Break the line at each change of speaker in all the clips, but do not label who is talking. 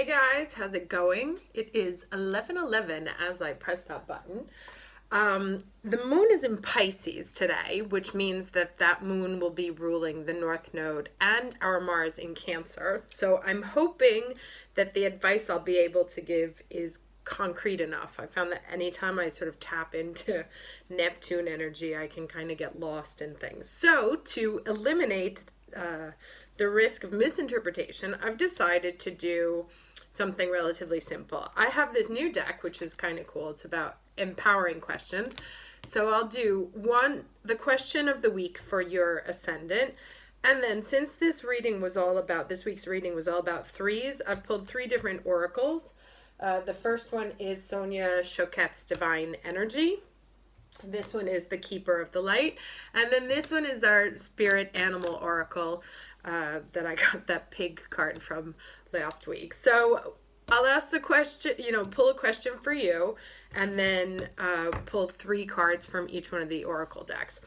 Hey guys, how's it going? It is 11:11 as I press that button. The moon is in Pisces today, which means that moon will be ruling the North Node and our Mars in Cancer. So I'm hoping that the advice I'll be able to give is concrete enough. I found that anytime I sort of tap into Neptune energy, I can kind of get lost in things. So to eliminate the risk of misinterpretation, I've decided to do something relatively simple. I have this new deck, which is kind of cool. It's about empowering questions. So I'll do the question of the week for your ascendant. And then since this week's reading was all about threes, I've pulled three different oracles. The first one is Sonia Choquette's Divine Energy. This one is the Keeper of the Light. And then this one is our Spirit Animal Oracle that I got that pig card from last week. So I'll ask the question, pull a question for you, and then pull three cards from each one of the oracle decks.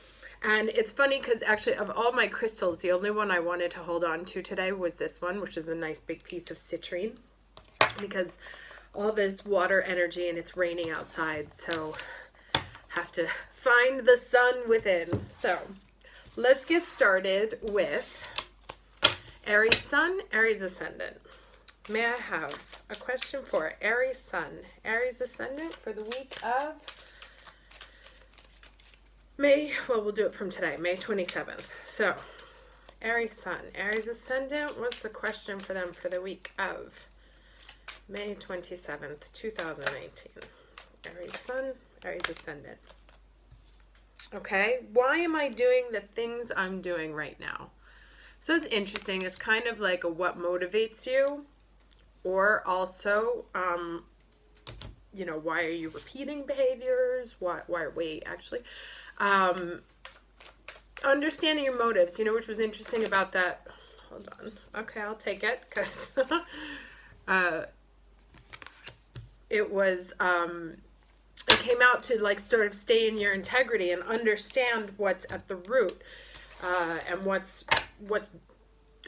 And it's funny because actually of all my crystals, the only one I wanted to hold on to today was this one, which is a nice big piece of citrine, because all this water energy and it's raining outside, so have to find the sun within. So let's get started with Aries Sun, Aries Ascendant. May I have a question for Aries Sun, Aries Ascendant for the week of we'll do it from today, May 27th. So, Aries Sun, Aries Ascendant, what's the question for them for the week of May 27th, 2018? Aries Sun, Aries Ascendant. Okay, why am I doing the things I'm doing right now? So it's interesting. It's kind of like a what motivates you, or also, why are you repeating behaviors? Understanding your motives, which was interesting about that. Hold on. Okay, I'll take it because it came out to sort of stay in your integrity and understand what's at the root. And what's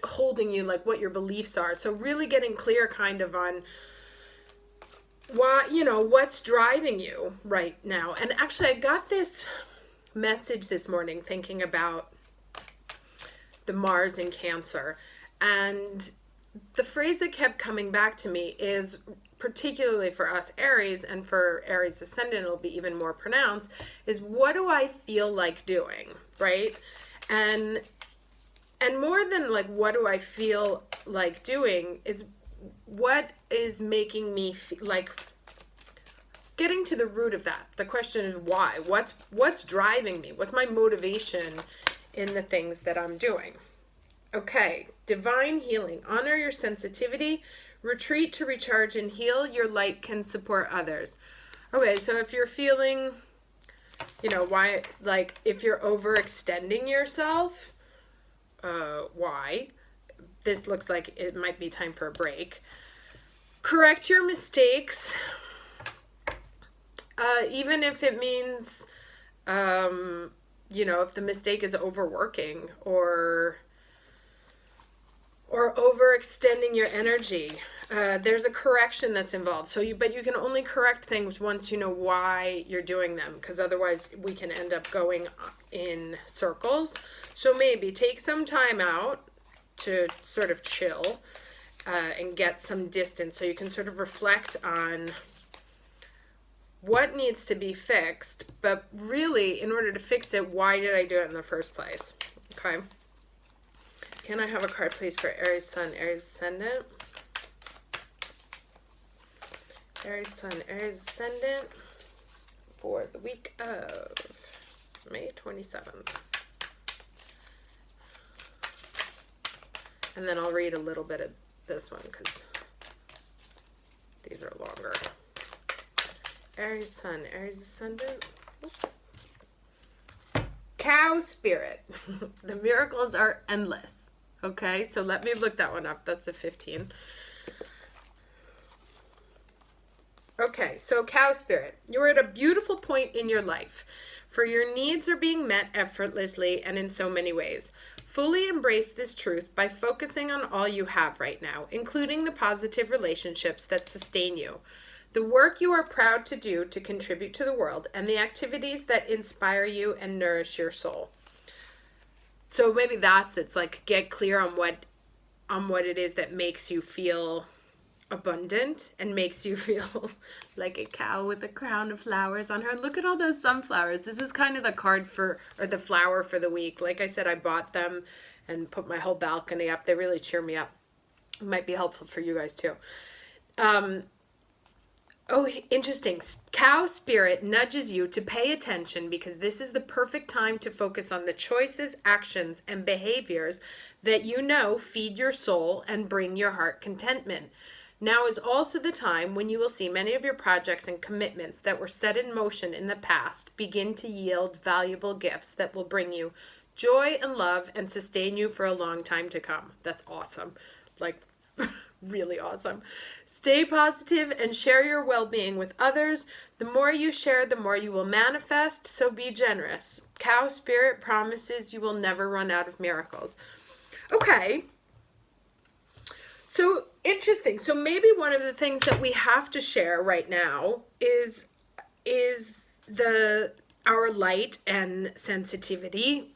holding you, what your beliefs are. So really getting clear kind of on why, what's driving you right now. And actually I got this message this morning thinking about the Mars in Cancer. And the phrase that kept coming back to me is, particularly for us Aries, and for Aries Ascendant it'll be even more pronounced, is what do I feel like doing, right? And more than what do I feel like doing, it's what is making me getting to the root of that. The question is why? What's driving me? What's my motivation in the things that I'm doing? Okay, divine healing. Honor your sensitivity. Retreat to recharge and heal. Your light can support others. Okay, so if you're feeling why, if you're overextending yourself, why? This looks like it might be time for a break. Correct your mistakes, even if it means, if the mistake is overworking or overextending your energy. There's a correction that's involved. But you can only correct things once you know why you're doing them, because otherwise we can end up going in circles. So maybe take some time out to sort of chill and get some distance so you can sort of reflect on what needs to be fixed, but really in order to fix it, why did I do it in the first place? Okay. Can I have a card, please, for Aries Sun, Aries Ascendant? Aries Sun, Aries Ascendant for the week of May 27th. And then I'll read a little bit of this one because these are longer. Aries Sun, Aries Ascendant. Cow spirit. The miracles are endless. Okay, so let me look that one up. That's a 15. Okay, so cow spirit. You're at a beautiful point in your life, for your needs are being met effortlessly and in so many ways. Fully embrace this truth by focusing on all you have right now, including the positive relationships that sustain you, the work you are proud to do to contribute to the world, and the activities that inspire you and nourish your soul. So maybe it's like get clear on what it is that makes you feel abundant and makes you feel like a cow with a crown of flowers on her. Look at all those sunflowers. This is kind of the card or the flower for the week. Like I said, I bought them and put my whole balcony up. They really cheer me up. It might be helpful for you guys too. Oh, interesting. Cow spirit nudges you to pay attention because this is the perfect time to focus on the choices, actions, and behaviors that you know feed your soul and bring your heart contentment. Now is also the time when you will see many of your projects and commitments that were set in motion in the past begin to yield valuable gifts that will bring you joy and love and sustain you for a long time to come. That's awesome. Like, really awesome. Stay positive and share your well-being with others. The more you share, the more you will manifest, so be generous. Cow spirit promises you will never run out of miracles. Okay. So interesting. So maybe one of the things that we have to share right now is our light and sensitivity.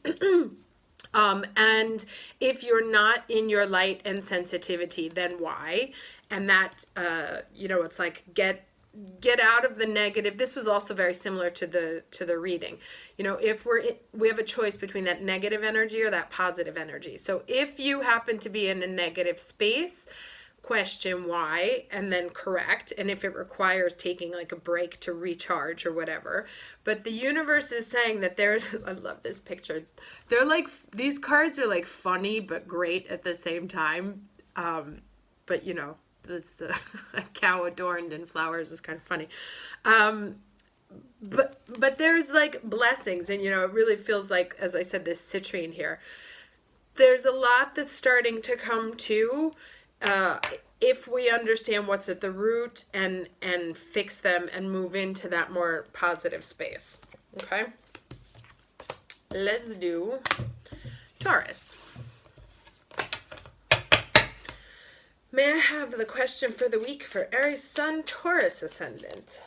And if you're not in your light and sensitivity, then why? And that it's like get out of the negative. This was also very similar to the reading. If we have a choice between that negative energy or that positive energy. So if you happen to be in a negative space, question why and then correct, and if it requires taking like a break to recharge or whatever. But the universe is saying that I love this picture. They're like, these cards are like funny but great at the same time. But it's a cow adorned in flowers is kind of funny. But there's like blessings, and it really feels like, as I said, this citrine here, there's a lot that's starting to come to if we understand what's at the root and fix them and move into that more positive space. Okay, let's do Taurus. May I have the question for the week for Aries Sun, Taurus Ascendant?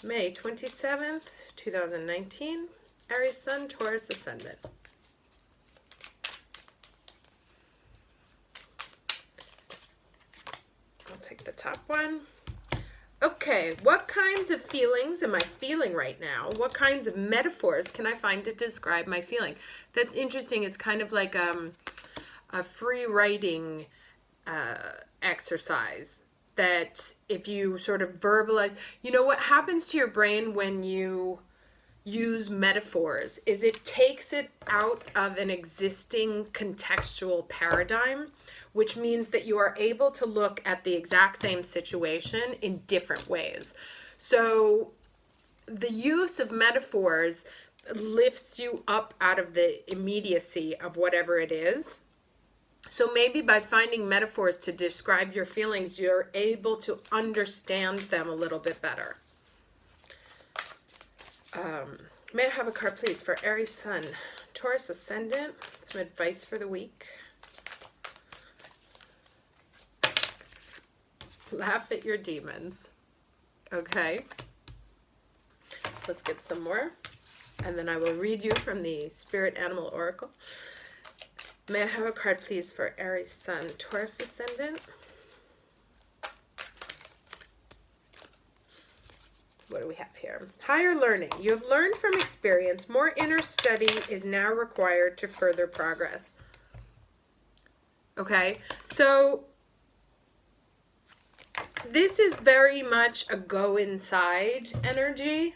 May 27th, 2019. Aries Sun, Taurus Ascendant. I'll take the top one. Okay, what kinds of feelings am I feeling right now? What kinds of metaphors can I find to describe my feeling? That's interesting. It's kind of like a free writing exercise that if you sort of verbalize, what happens to your brain when you use metaphors is it takes it out of an existing contextual paradigm, which means that you are able to look at the exact same situation in different ways. So the use of metaphors lifts you up out of the immediacy of whatever it is. So maybe by finding metaphors to describe your feelings, you're able to understand them a little bit better. May I have a card, please, for Aries Sun, Taurus Ascendant? Some advice for the week. Laugh at your demons. Okay. Let's get some more. And then I will read you from the Spirit Animal Oracle. May I have a card, please, for Aries Sun, Taurus Ascendant? What do we have here? Higher learning. You have learned from experience. More inner study is now required to further progress. Okay, so this is very much a go inside energy.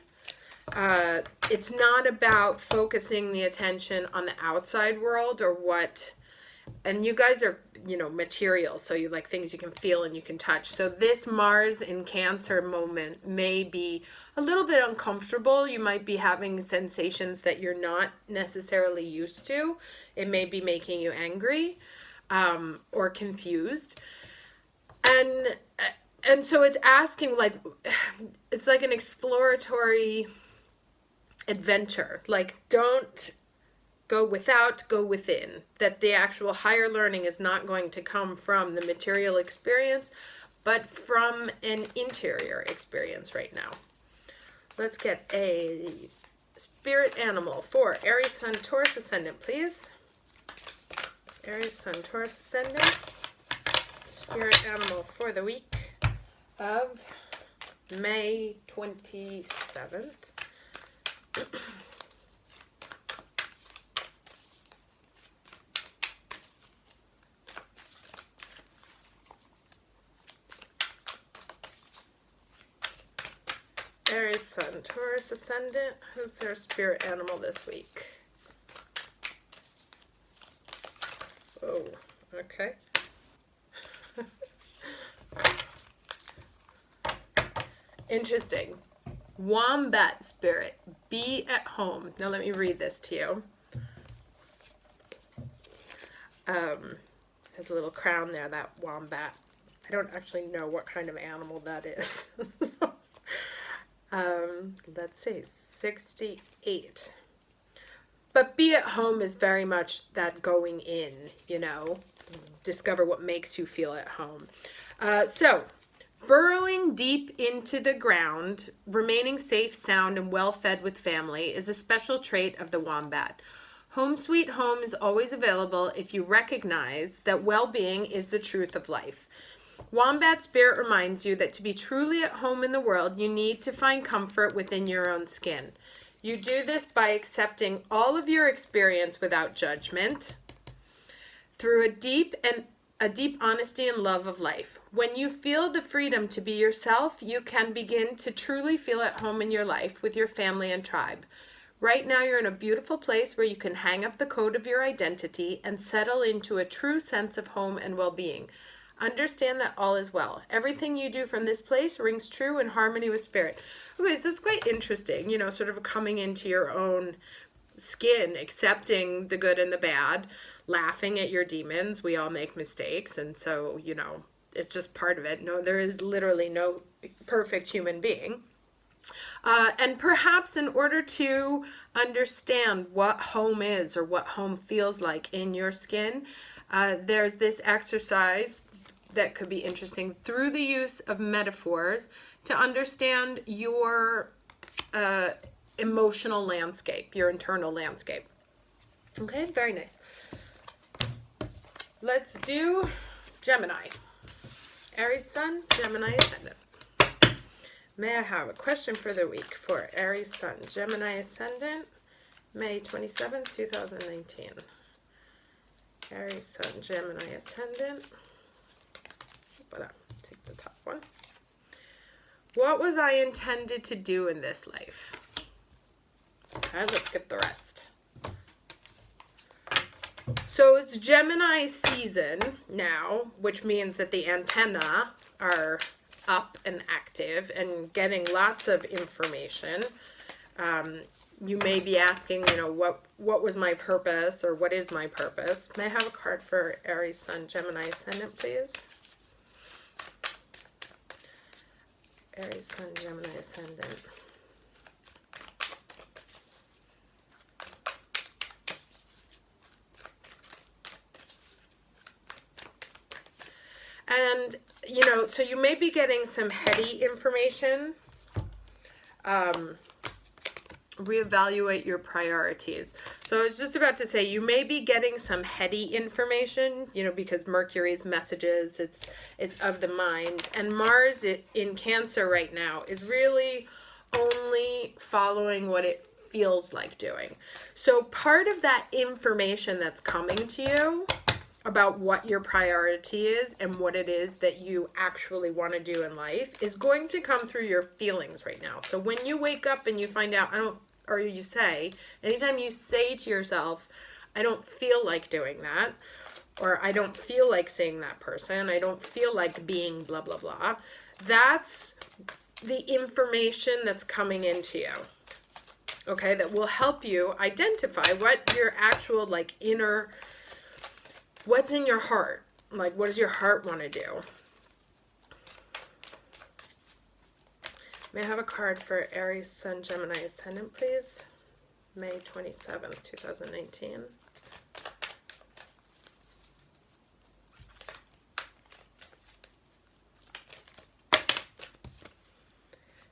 It's not about focusing the attention on the outside world or what, and you guys are, material, so you like things you can feel and you can touch. So this Mars in Cancer moment may be a little bit uncomfortable. You might be having sensations that you're not necessarily used to. It may be making you angry, or confused. And so it's asking, it's like an exploratory adventure. Like, don't go without, go within. That the actual higher learning is not going to come from the material experience, but from an interior experience right now. Let's get a spirit animal for Aries Sun, Taurus Ascendant, please. Aries Sun, Taurus Ascendant. Spirit animal for the week of May 27th. Aries Sun, Taurus Ascendant. Who's their spirit animal this week? Oh, okay. Interesting. Wombat spirit, be at home. Now let me read this to you. Has a little crown there, that wombat. I don't actually know what kind of animal that is. Let's see, 68. But be at home is very much that going in, you know, discover what makes you feel at home. So, burrowing deep into the ground, remaining safe, sound, and well-fed with family is a special trait of the wombat. Home sweet home is always available if you recognize that well-being is the truth of life. Wombat spirit reminds you that to be truly at home in the world, you need to find comfort within your own skin. You do this by accepting all of your experience without judgment, through a deep honesty and love of life. When you feel the freedom to be yourself, you can begin to truly feel at home in your life with your family and tribe. Right now, you're in a beautiful place where you can hang up the coat of your identity and settle into a true sense of home and well-being. Understand that all is well. Everything you do from this place rings true in harmony with spirit. Okay, so it's quite interesting, you know, sort of coming into your own skin, accepting the good and the bad, laughing at your demons. We all make mistakes, and so, you know, it's just part of it. No, there is literally no perfect human being. And perhaps in order to understand what home is or what home feels like in your skin, there's this exercise that could be interesting through the use of metaphors to understand your emotional landscape, your internal landscape. Okay, very nice. Let's do Gemini. Aries Sun, Gemini Ascendant. May I have a question for the week for Aries Sun, Gemini Ascendant, May 27th, 2019. Aries Sun, Gemini Ascendant. But take the top one. What was I intended to do in this life? Okay, let's get the rest. So it's Gemini season now, which means that the antennae are up and active and getting lots of information. You may be asking, you know, what was my purpose, or what is my purpose? May I have a card for Aries Sun, Gemini Ascendant, please? Aries Sun, Gemini Ascendant. And, you know, so you may be getting some heady information. Reevaluate your priorities. So I was just about to say, you may be getting some heady information, you know, because Mercury's messages, it's of the mind. And Mars in Cancer right now is really only following what it feels like doing. So part of that information that's coming to you about what your priority is and what it is that you actually want to do in life is going to come through your feelings right now. So when you wake up and you find out, anytime you say to yourself, I don't feel like doing that, or I don't feel like seeing that person, I don't feel like being blah, blah, blah, that's the information that's coming into you. Okay, that will help you identify what your actual, like, inner, what's in your heart. Like, what does your heart want to do? May I have a card for Aries Sun, Gemini Ascendant, please? May 27th, 2019.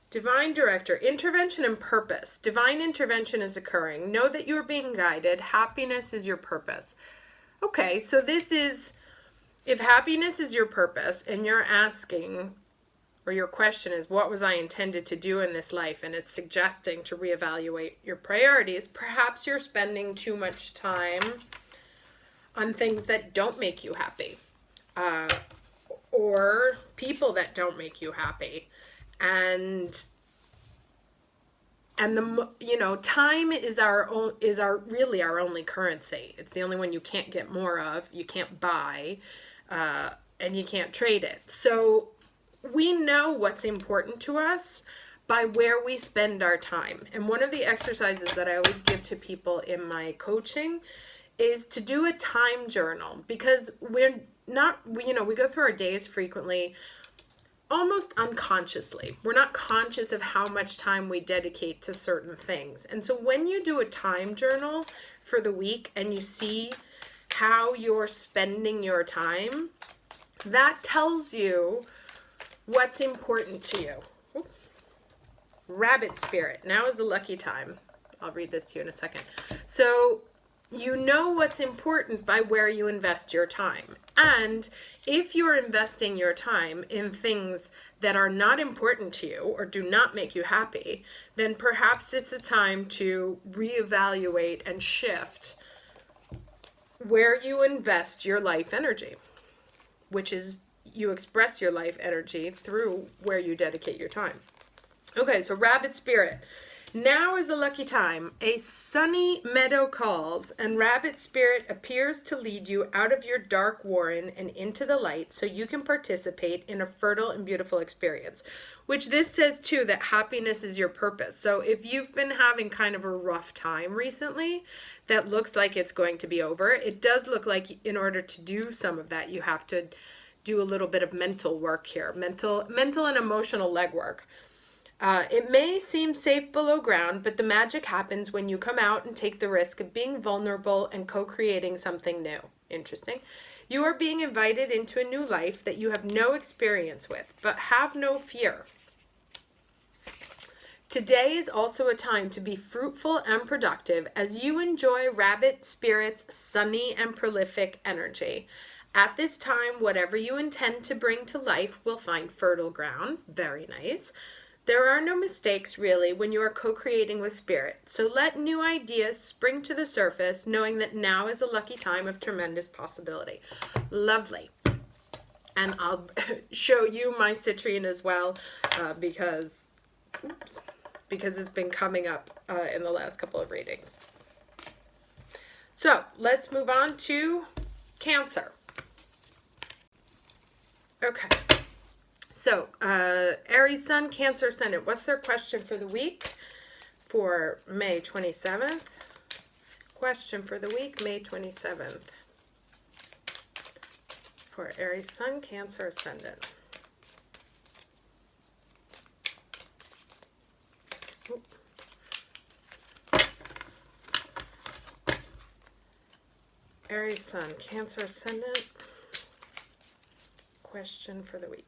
Divine Director, intervention and purpose. Divine intervention is occurring. Know that you are being guided. Happiness is your purpose. Okay, so this is, if happiness is your purpose and you're asking, or your question is, what was I intended to do in this life? And it's suggesting to reevaluate your priorities. Perhaps you're spending too much time on things that don't make you happy, or people that don't make you happy. And the, you know, time is really our only currency. It's the only one you can't get more of, you can't buy, and you can't trade it. So we know what's important to us by where we spend our time. And one of the exercises that I always give to people in my coaching is to do a time journal, because we're not, you know, we go through our days frequently almost unconsciously. We're not conscious of how much time we dedicate to certain things. And so when you do a time journal for the week and you see how you're spending your time, that tells you what's important to you. Oops. Rabbit spirit. Now is the lucky time. I'll read this to you in a second. So you know what's important by where you invest your time. And if you're investing your time in things that are not important to you or do not make you happy, then perhaps it's a time to reevaluate and shift where you invest your life energy, which is you express your life energy through where you dedicate your time. Okay, so rabbit spirit. Now is a lucky time. A sunny meadow calls, and rabbit spirit appears to lead you out of your dark warren and into the light so you can participate in a fertile and beautiful experience. Which this says too, that happiness is your purpose. So if you've been having kind of a rough time recently that looks like it's going to be over, it does look like in order to do some of that, you have to do a little bit of mental work here, mental and emotional legwork. It may seem safe below ground, but the magic happens when you come out and take the risk of being vulnerable and co-creating something new. Interesting. You are being invited into a new life that you have no experience with, but have no fear. Today is also a time to be fruitful and productive as you enjoy rabbit spirit's sunny and prolific energy. At this time, whatever you intend to bring to life will find fertile ground. Very nice. There are no mistakes, really, when you are co-creating with spirit. So let new ideas spring to the surface, knowing that now is a lucky time of tremendous possibility. Lovely. And I'll show you my citrine as well, because it's been coming up in the last couple of readings. So let's move on to Cancer. Okay. So, Aries Sun, Cancer Ascendant. What's their question for the week for May 27th? Question for the week, May 27th. For Aries Sun, Cancer Ascendant. Aries Sun, Cancer Ascendant. Question for the week.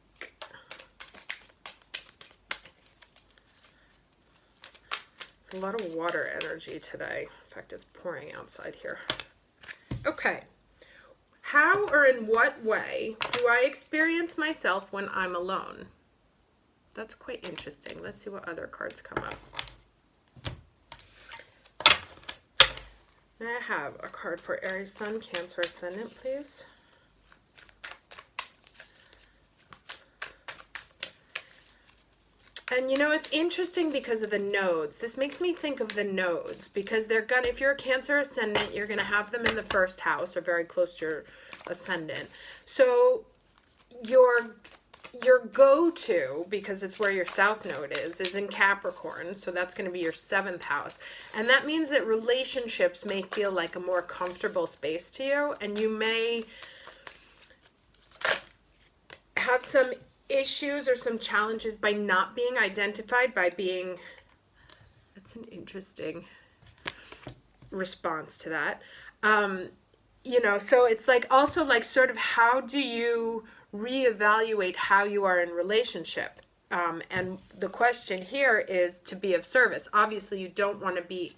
A lot of water energy today. In fact, it's pouring outside here. Okay. How or in what way do I experience myself when I'm alone? That's quite interesting. Let's see what other cards come up. May I have a card for Aries Sun, Cancer Ascendant, please? And you know, it's interesting because of the nodes. This makes me think of the nodes because they're gonna, if you're a Cancer Ascendant, you're gonna have them in the first house or very close to your Ascendant. So your go-to, because it's where your South Node is in Capricorn. So that's gonna be your 7th house. And that means that relationships may feel like a more comfortable space to you, and you may have some issues or some challenges by not being identified, by being, that's an interesting, response to that. You know, so it's like also like sort of how do you reevaluate how you are in relationship? And the question here is to be of service. Obviously, you don't want to be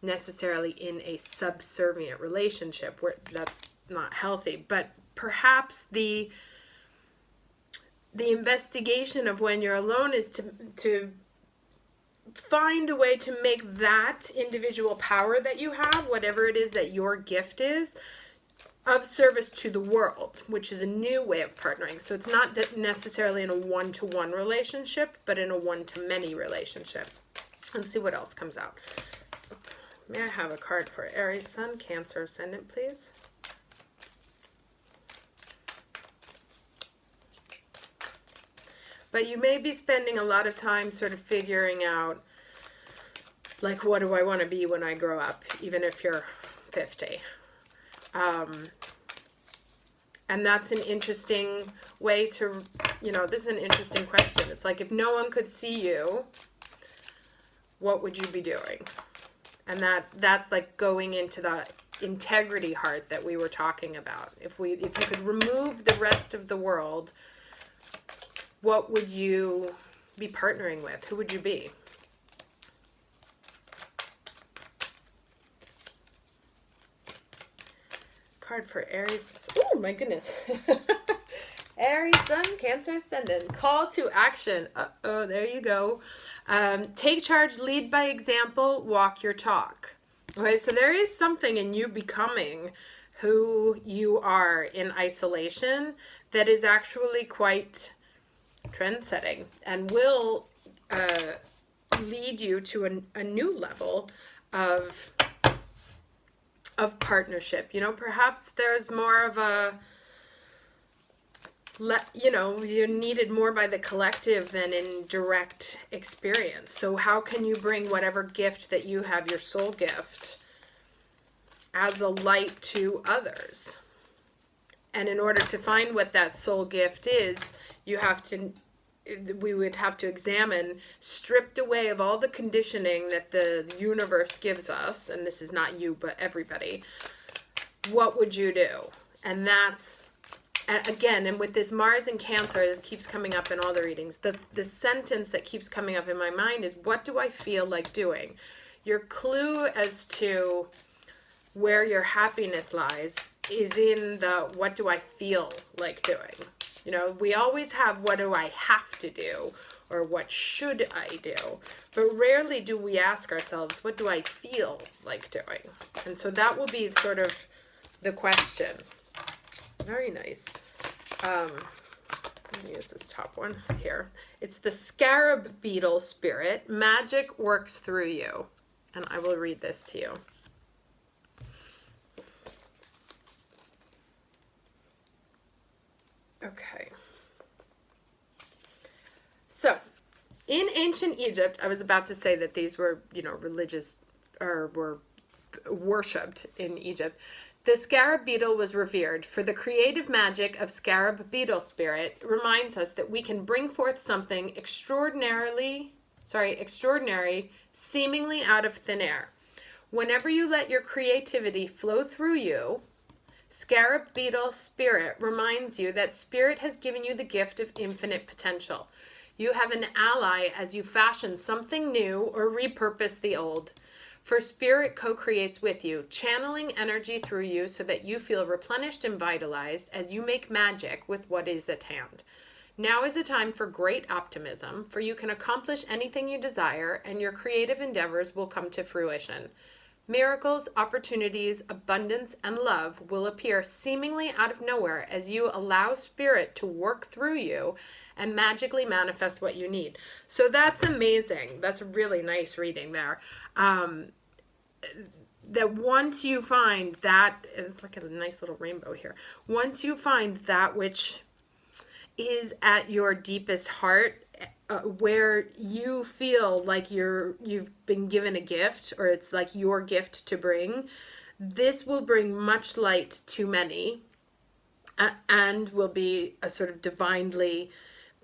necessarily in a subservient relationship where that's not healthy, but perhaps the investigation of when you're alone is to find a way to make that individual power that you have, whatever it is that your gift is, of service to the world, which is a new way of partnering. So it's not necessarily in a one-to-one relationship, but in a one-to-many relationship. Let's see what else comes out. May I have a card for Aries Sun, Cancer Ascendant, please? But you may be spending a lot of time sort of figuring out, like, what do I want to be when I grow up, even if you're 50. And that's an interesting way to, you know, this is an interesting question. It's like, if no one could see you, what would you be doing? And that's like going into the integrity heart that we were talking about. If you could remove the rest of the world, what would you be partnering with? Who would you be? Card for Aries. Oh my goodness. Aries Sun, Cancer Ascendant. Call to action. Uh-oh, there you go. Take charge, lead by example, walk your talk. Okay, so there is something in you becoming who you are in isolation that is actually quite trend-setting and will lead you to a new level of partnership. You know, perhaps there's more of a, you know, you're needed more by the collective than in direct experience. So how can you bring whatever gift that you have, your soul gift, as a light to others? And in order to find what that soul gift is, we would have to examine, stripped away of all the conditioning that the universe gives us, and this is not you, but everybody, what would you do? And that's, again, and with this Mars and Cancer, this keeps coming up in all the readings, the sentence that keeps coming up in my mind is, what do I feel like doing? Your clue as to where your happiness lies is in the, what do I feel like doing? You know, we always have, what do I have to do? Or what should I do? But rarely do we ask ourselves, what do I feel like doing? And so that will be sort of the question. Very nice. Let me use this top one here. It's the Scarab Beetle Spirit. Magic works through you. And I will read this to you. Okay. So, in ancient Egypt, I was about to say that these were, you know, religious, or were worshipped in Egypt. The scarab beetle was revered, for the creative magic of scarab beetle spirit reminds us that we can bring forth something extraordinary, seemingly out of thin air. Whenever you let your creativity flow through you, Scarab Beetle Spirit reminds you that Spirit has given you the gift of infinite potential. You have an ally as you fashion something new or repurpose the old. For Spirit co-creates with you, channeling energy through you so that you feel replenished and vitalized as you make magic with what is at hand. Now is a time for great optimism, for you can accomplish anything you desire and your creative endeavors will come to fruition. Miracles, opportunities, abundance, and love will appear seemingly out of nowhere as you allow Spirit to work through you and magically manifest what you need. So that's amazing. That's a really nice reading there. That once you find that, it's like a nice little rainbow here. Once you find that which is at your deepest heart, where you feel like you've been given a gift, or it's like your gift to bring, this will bring much light to many, and will be a sort of divinely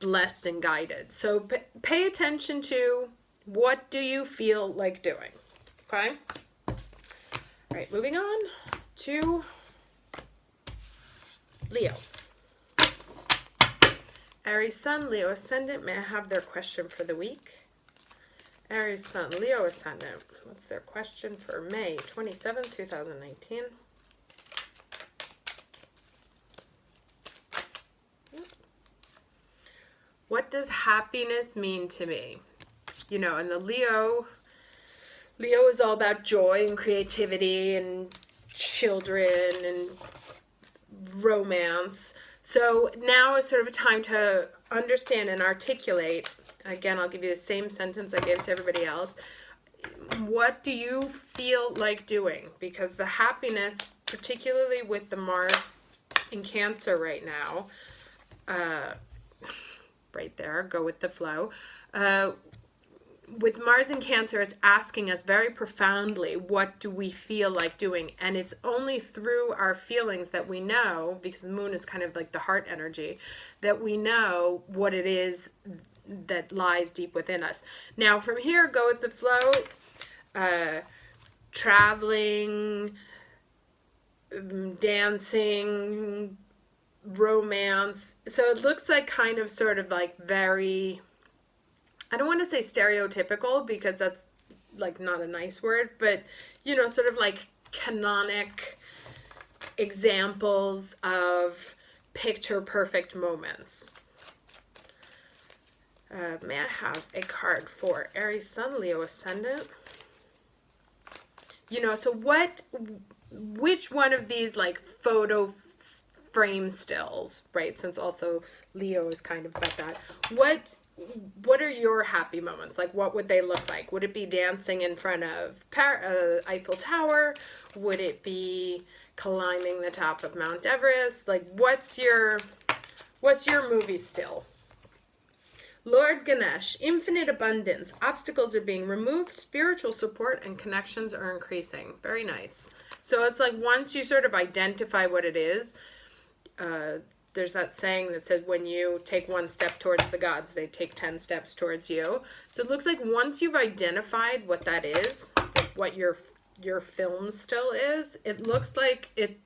blessed and guided. So pay attention to, what do you feel like doing? Okay. All right, moving on to Leo. Aries Sun, Leo Ascendant. May I have their question for the week? Aries Sun, Leo Ascendant. What's their question for May 27th, 2019? What does happiness mean to me? You know, and the Leo is all about joy and creativity and children and romance. So now is sort of a time to understand and articulate. Again, I'll give you the same sentence I gave to everybody else. What do you feel like doing? Because the happiness, particularly with the Mars in Cancer right now, right there, go with the flow. With Mars in Cancer, it's asking us very profoundly, what do we feel like doing? And it's only through our feelings that we know, because the moon is kind of like the heart energy, that we know what it is that lies deep within us. Now, from here, go with the flow, traveling, dancing, romance. So it looks like kind of sort of like very, I don't want to say stereotypical because that's like not a nice word, but you know, sort of like canonic examples of picture perfect moments. May I have a card for Aries Sun, Leo Ascendant? You know, so which one of these like photo frame stills, right? Since also Leo is kind of about that. What are your happy moments? Like, what would they look like? Would it be dancing in front of Eiffel Tower? Would it be climbing the top of Mount Everest? Like, what's your movie still? Lord Ganesh, infinite abundance. Obstacles are being removed. Spiritual support and connections are increasing. Very nice. So it's like once you sort of identify what it is, there's that saying that says when you take one step towards the gods, they take 10 steps towards you. So it looks like once you've identified what that is, like what your film still is, it looks like it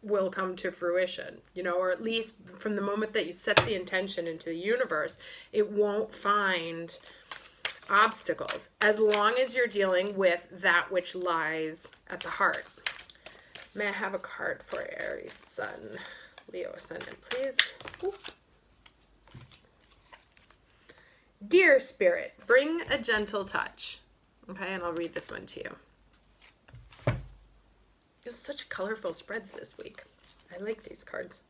will come to fruition, you know, or at least from the moment that you set the intention into the universe, it won't find obstacles as long as you're dealing with that which lies at the heart. May I have a card for Aries Sun, Leo Ascendant, please? Ooh. Dear Spirit, bring a gentle touch. Okay, and I'll read this one to you. It's such colorful spreads this week. I like these cards.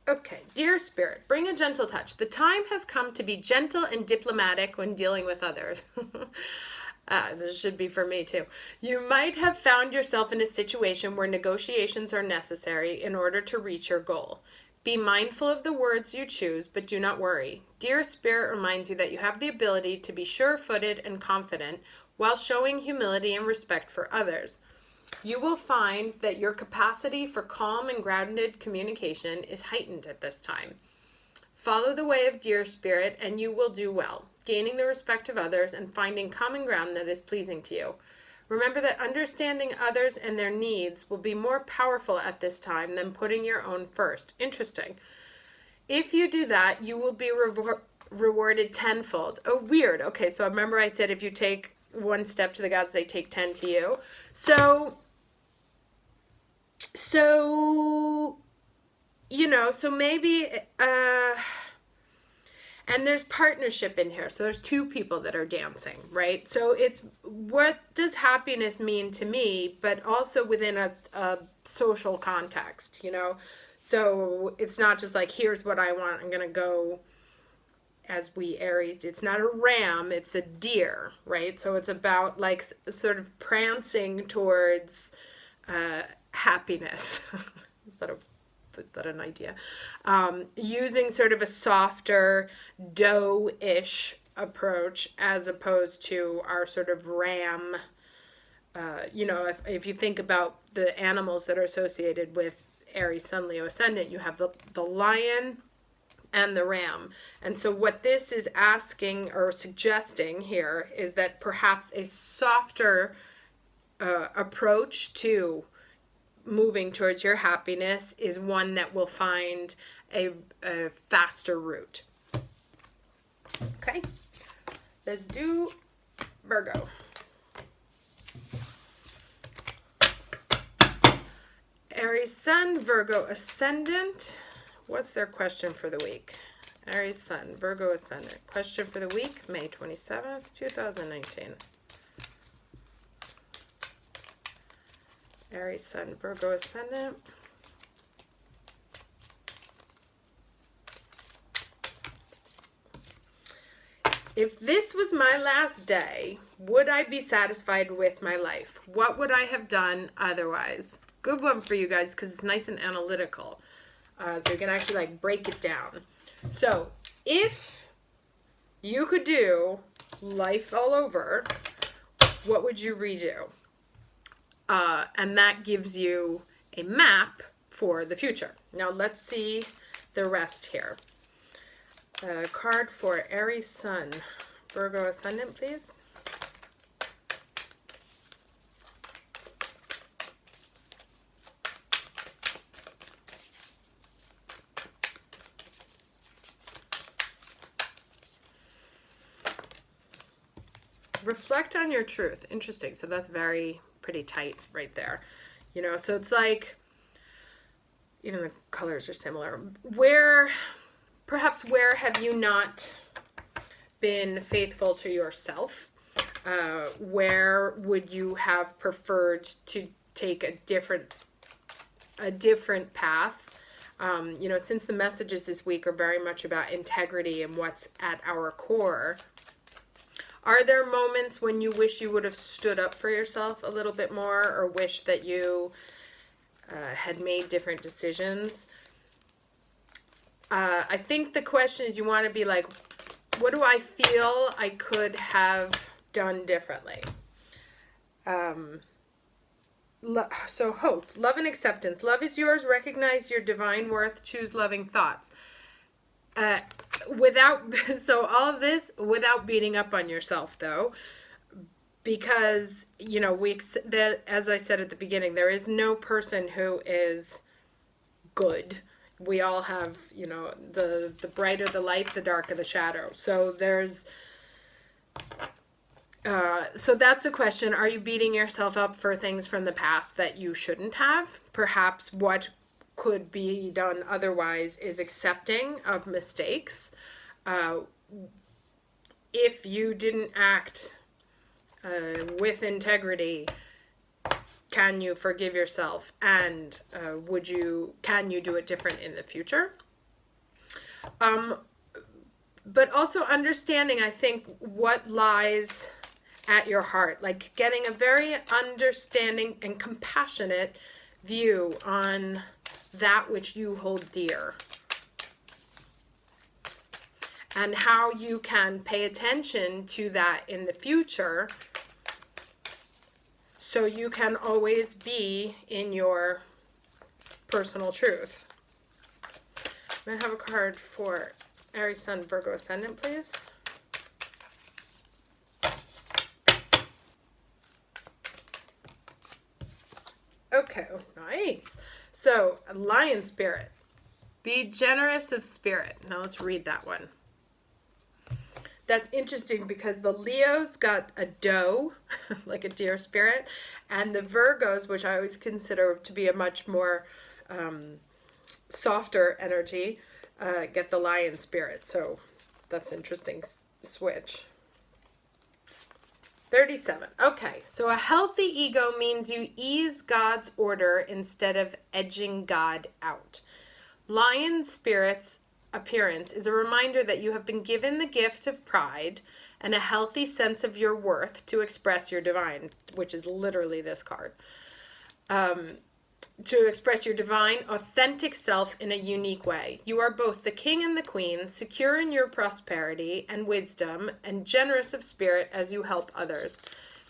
Okay, dear Spirit, bring a gentle touch. The time has come to be gentle and diplomatic when dealing with others. This should be for me too. You might have found yourself in a situation where negotiations are necessary in order to reach your goal. Be mindful of the words you choose, but do not worry. Dear Spirit reminds you that you have the ability to be sure-footed and confident while showing humility and respect for others. You will find that your capacity for calm and grounded communication is heightened at this time. Follow the way of Dear Spirit and you will do well, gaining the respect of others and finding common ground that is pleasing to you. Remember that understanding others and their needs will be more powerful at this time than putting your own first. Interesting. If you do that, you will be rewarded tenfold. Oh, weird. Okay, so remember I said if you take one step to the gods, they take 10 to you. So you know, so maybe, and there's partnership in here. So there's two people that are dancing, right? So it's what does happiness mean to me, but also within a social context, you know? So it's not just like, here's what I want. I'm going to go as we Aries. It's not a ram, it's a deer, right? So it's about like sort of prancing towards happiness. Is that an idea? Using sort of a softer doe-ish approach as opposed to our sort of ram. You know, if you think about the animals that are associated with Aries Sun, Leo Ascendant, you have the lion and the Ram. And so what this is asking or suggesting here is that perhaps a softer approach to moving towards your happiness is one that will find a faster route. Okay, let's do Virgo. Aries Sun, Virgo Ascendant. What's their question for the week? Aries Sun, Virgo Ascendant. Question for the week, May 27th, 2019. Aries Sun, Virgo Ascendant. If this was my last day, would I be satisfied with my life? What would I have done otherwise? Good one for you guys because it's nice and analytical. So you can actually like break it down. So if you could do life all over, what would you redo? And that gives you a map for the future. Now let's see the rest here. Card for Aries Sun, Virgo Ascendant, please. Reflect on your truth. Interesting. So that's pretty tight right there. You know, so it's like, even the colors are similar. Perhaps where have you not been faithful to yourself? Where would you have preferred to take a different path? You know, since the messages this week are very much about integrity and what's at our core, are there moments when you wish you would have stood up for yourself a little bit more, or wish that you had made different decisions? I think the question is, you want to be like, what do I feel I could have done differently? So hope, love and acceptance. Love is yours. Recognize your divine worth. Choose loving thoughts. So all of this without beating up on yourself, though, because, you know, as I said at the beginning, there is no person who is good. We all have, you know, the brighter the light, the darker the shadow. So so that's the question. Are you beating yourself up for things from the past that you shouldn't have? Perhaps what could be done otherwise is accepting of mistakes. If you didn't act with integrity, can you forgive yourself? And can you do it different in the future? But also understanding, I think, what lies at your heart, like getting a very understanding and compassionate view on that which you hold dear, and how you can pay attention to that in the future so you can always be in your personal truth. May I have a card for Aries Sun, Virgo Ascendant, please? Okay, nice. So, Lion Spirit. Be generous of spirit. Now let's read that one. That's interesting because the Leos got a doe, like a deer spirit, and the Virgos, which I always consider to be a much more softer energy, get the lion spirit. So that's interesting switch. 37. Okay, so a healthy ego means you ease God's order instead of edging God out. Lion spirit's appearance is a reminder that you have been given the gift of pride and a healthy sense of your worth to express your divine, which is literally this card. To express your divine, authentic self in a unique way. You are both the king and the queen, secure in your prosperity and wisdom, and generous of spirit as you help others.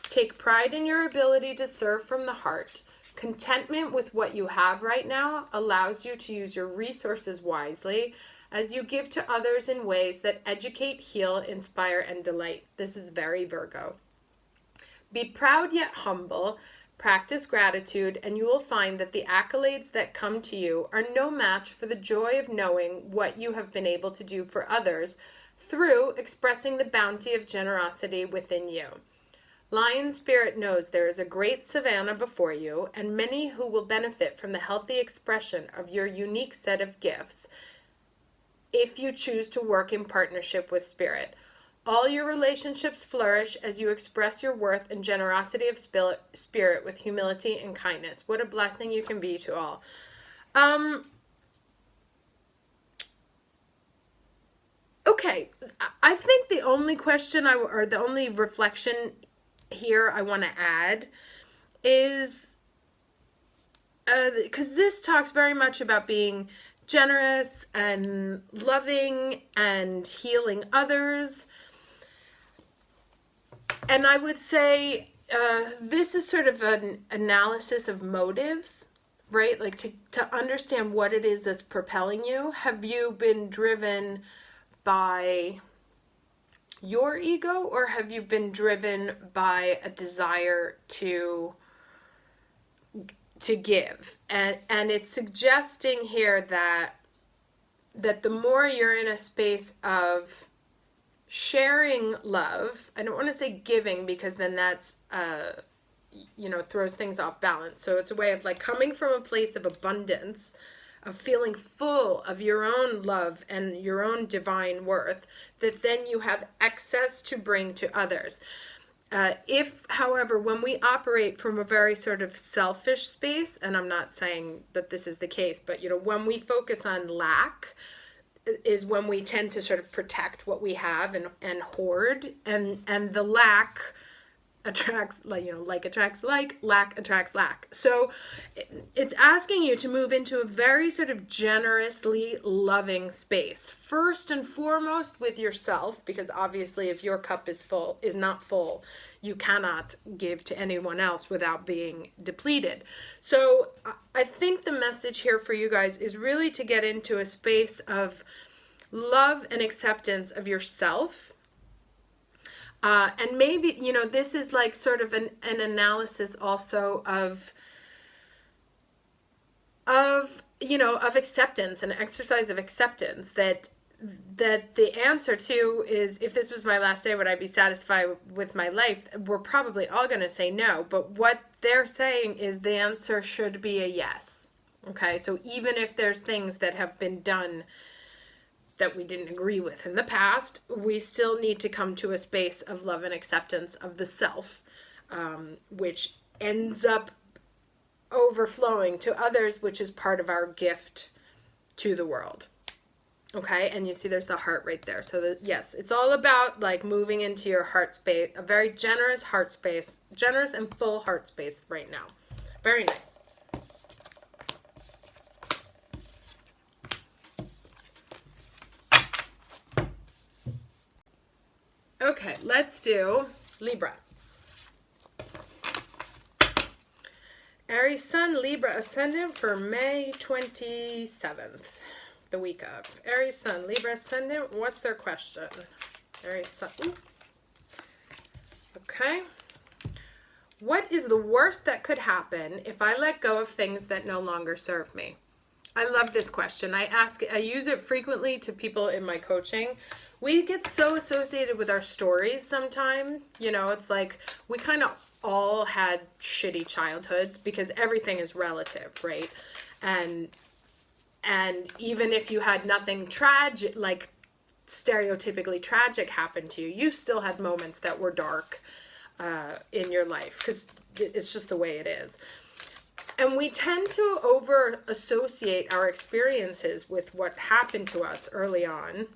Take pride in your ability to serve from the heart. Contentment with what you have right now allows you to use your resources wisely as you give to others in ways that educate, heal, inspire, and delight. This is very Virgo. Be proud yet humble. Practice gratitude, and you will find that the accolades that come to you are no match for the joy of knowing what you have been able to do for others through expressing the bounty of generosity within you. Lion Spirit knows there is a great savanna before you, and many who will benefit from the healthy expression of your unique set of gifts if you choose to work in partnership with Spirit. All your relationships flourish as you express your worth and generosity of spirit with humility and kindness. What a blessing you can be to all. Okay, I think the only question or the only reflection here I want to add is, because this talks very much about being generous and loving and healing others. And I would say this is sort of an analysis of motives, right? Like to understand what it is that's propelling you. Have you been driven by your ego, or have you been driven by a desire to give? And it's suggesting here that the more you're in a space of sharing love, I don't want to say giving, because then that's throws things off balance. So it's a way of like coming from a place of abundance, of feeling full of your own love and your own divine worth, that then you have excess to bring to others. If, however, when we operate from a very sort of selfish space, and I'm not saying that this is the case, but when we focus on lack, is when we tend to sort of protect what we have and hoard, and the lack attracts like attracts like, lack attracts lack. So it's asking you to move into a very sort of generously loving space, first and foremost with yourself, because obviously if your cup is not full, you cannot give to anyone else without being depleted. So I think the message here for you guys is really to get into a space of love and acceptance of yourself. And maybe, this is like sort of an analysis also of acceptance, an exercise of acceptance, that the answer to is, if this was my last day, would I be satisfied with my life? We're probably all going to say no, but what they're saying is the answer should be a yes. Okay, so even if there's things that have been done that we didn't agree with in the past, we still need to come to a space of love and acceptance of the self, which ends up overflowing to others, which is part of our gift to the world. Okay, and you see there's the heart right there. So yes, it's all about like moving into your heart space, a very generous heart space, generous and full heart space right now. Very nice. Okay, let's do Libra. Aries Sun, Libra Ascendant for May 27th, the week of. Aries Sun, Libra Ascendant, what's their question? Aries Sun. Ooh. Okay. What is the worst that could happen if I let go of things that no longer serve me? I love this question. I use it frequently to people in my coaching. We get so associated with our stories sometimes. It's like we kind of all had shitty childhoods, because everything is relative, right? And even if you had nothing tragic, like stereotypically tragic happen to you, you still had moments that were dark in your life, because it's just the way it is. And we tend to over associate our experiences with what happened to us early on,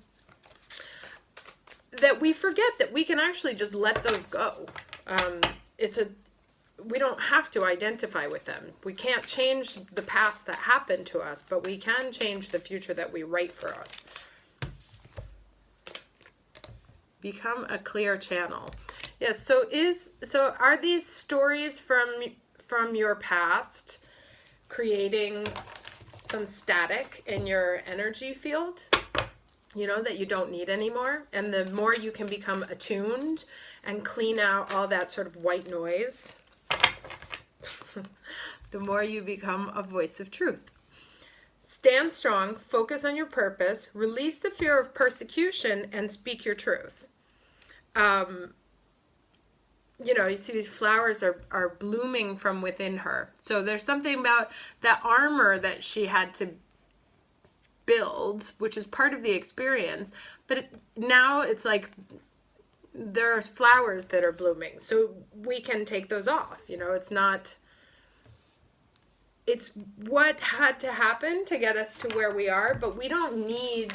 that we forget that we can actually just let those go. We don't have to identify with them. We can't change the past that happened to us, but we can change the future that we write for us. Become a clear channel. Yes, so are these stories from your past creating some static in your energy field, you know, that you don't need anymore. And the more you can become attuned and clean out all that sort of white noise, the more you become a voice of truth. Stand strong, focus on your purpose, release the fear of persecution, and speak your truth. You know, you see these flowers are blooming from within her. So there's something about that armor that she had to build, which is part of the experience. But now it's like there's flowers that are blooming. So we can take those off. You know, it's what had to happen to get us to where we are, but we don't need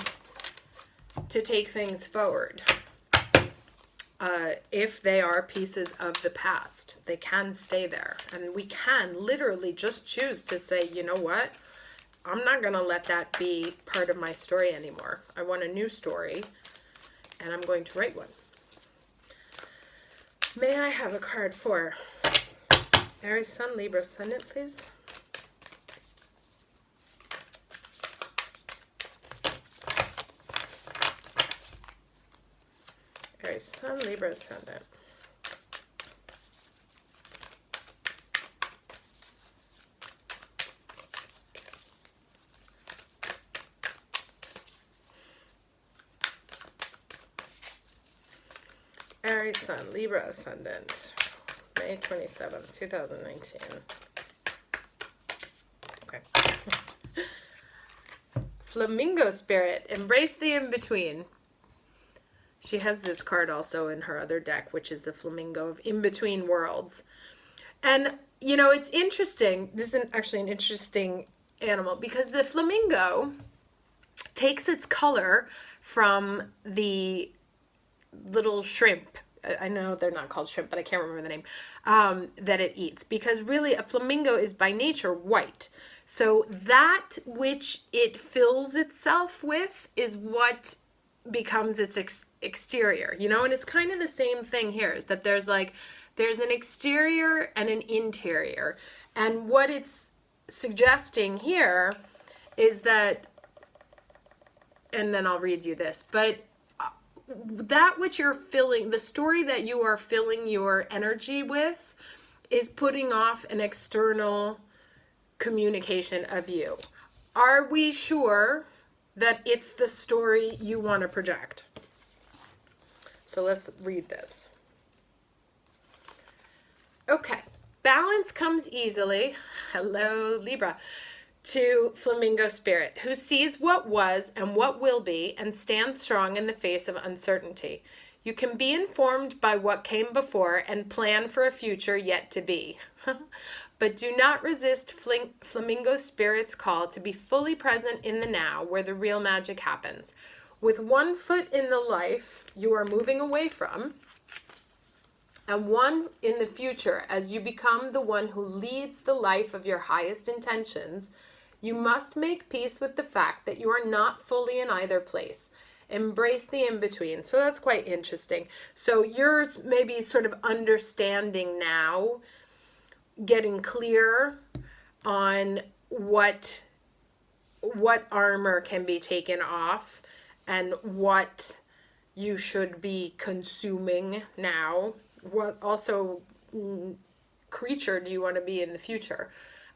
to take things forward. If they are pieces of the past, they can stay there. And we can literally just choose to say, you know what? I'm not going to let that be part of my story anymore. I want a new story, and I'm going to write one. May I have a card for Aries Sun, Libra Ascendant, please? Aries Sun, Libra Ascendant. Aries Sun, Libra Ascendant, May 27th, 2019. Okay. Flamingo Spirit, embrace the in-between. She has this card also in her other deck, which is the Flamingo of In-Between Worlds. And, you know, it's interesting. This is actually an interesting animal because the flamingo takes its color from the little shrimp. I know they're not called shrimp, but I can't remember the name, that it eats. Because really a flamingo is by nature white. So that which it fills itself with is what becomes its exterior, you know? And it's kind of the same thing here, is that there's an exterior and an interior. And what it's suggesting here is that, and then I'll read you this, but that which you're filling, the story that you are filling your energy with is putting off an external communication of you. Are we sure that it's the story you want to project? So let's read this. Okay. Balance comes easily. Hello, Libra. To Flamingo Spirit, who sees what was and what will be and stands strong in the face of uncertainty. You can be informed by what came before and plan for a future yet to be. But do not resist Flamingo Spirit's call to be fully present in the now, where the real magic happens. With one foot in the life you are moving away from, and one in the future as you become the one who leads the life of your highest intentions, you must make peace with the fact that you are not fully in either place. Embrace the in-between. So that's quite interesting. So you're maybe sort of understanding now, getting clear on what armor can be taken off and what you should be consuming now. What also creature do you want to be in the future?